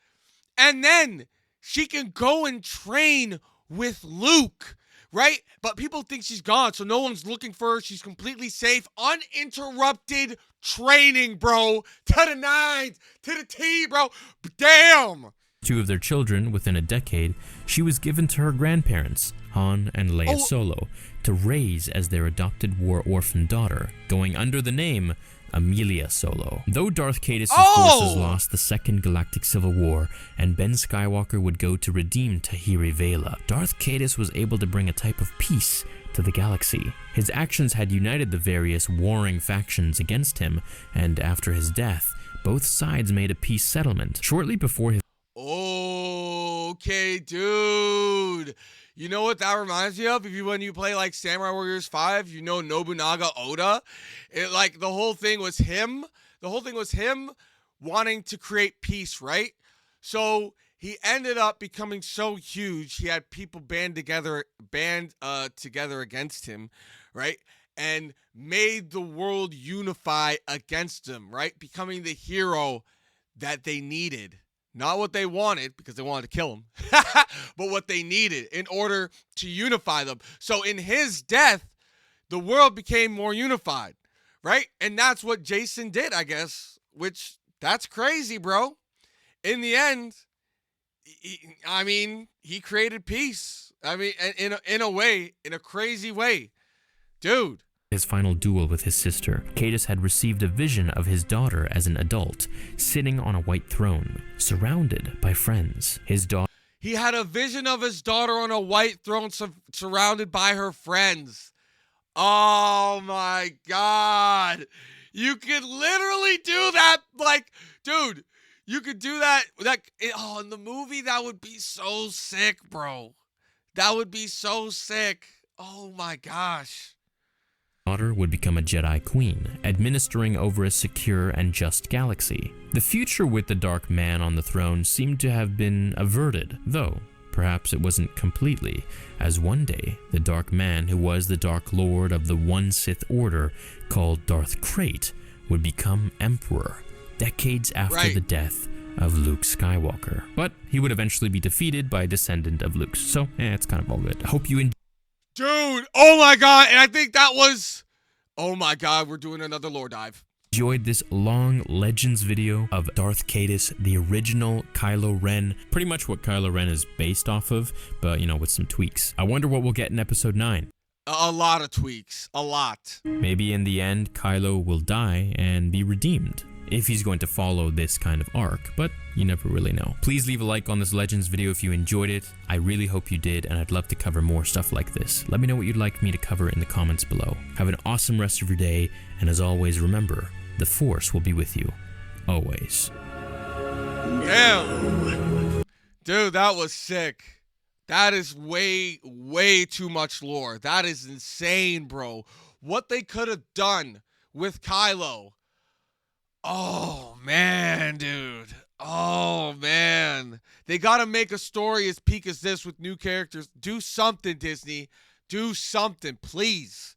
And then she can go and train with Luke, right? But people think she's gone, so no one's looking for her. She's completely safe. Uninterrupted training, bro. To the nines, to the T, bro. Damn. Two of their children within a decade, she was given to her grandparents, Han and Leia Solo, to raise as their adopted war orphan daughter, going under the name Amelia Solo. Though Darth Caedus' forces lost the Second Galactic Civil War and Ben Skywalker would go to redeem Tahiri Vela, Darth Caedus was able to bring a type of peace to the galaxy. His actions had united the various warring factions against him, and after his death, both sides made a peace settlement. Shortly before his... Okay, dude. You know what that reminds me of? When you play like Samurai Warriors 5, you know Nobunaga Oda. The whole thing was him. The whole thing was him wanting to create peace, right? So he ended up becoming so huge, he had people band together against him, right? And made the world unify against him, right? Becoming the hero that they needed. Not what they wanted, because they wanted to kill him, but what they needed in order to unify them. So in his death, the world became more unified, right? And that's what Jacen did, I guess, which that's crazy, bro. In the end, he created peace. In a way, in a crazy way. Dude. His final duel with his sister, Caedus had received a vision of his daughter as an adult, sitting on a white throne, surrounded by friends. He had a vision of his daughter on a white throne surrounded by her friends. Oh my God. You could literally do that. Like, dude, you could do that. In the movie, that would be so sick, bro. That would be so sick. Oh my gosh. daughter would become a Jedi Queen, administering over a secure and just galaxy. The future with the Dark Man on the throne seemed to have been averted, though perhaps it wasn't completely, as one day the Dark Man, who was the Dark Lord of the one Sith Order called Darth Krayt, would become Emperor, decades after the death of Luke Skywalker. But he would eventually be defeated by a descendant of Luke's, so it's kind of all good. I hope you Dude, oh my god, and I think that was... Oh my god, we're doing another lore dive. enjoyed this long Legends video of Darth Caedus, the original Kylo Ren. Pretty much what Kylo Ren is based off of, but, you know, with some tweaks. I wonder what we'll get in episode 9. A lot of tweaks. A lot. Maybe in the end, Kylo will die and be redeemed, if he's going to follow this kind of arc, but you never really know. Please leave a like on this Legends video if you enjoyed it. I really hope you did, and I'd love to cover more stuff like this. Let me know what you'd like me to cover in the comments below. Have an awesome rest of your day, and as always, remember, the Force will be with you, always. Damn. Dude, that was sick. That is way, way too much lore. That is insane, bro. What they could have done with Kylo. Oh, man, dude. Oh, man. They got to make a story as peak as this with new characters. Do something, Disney. Do something, please.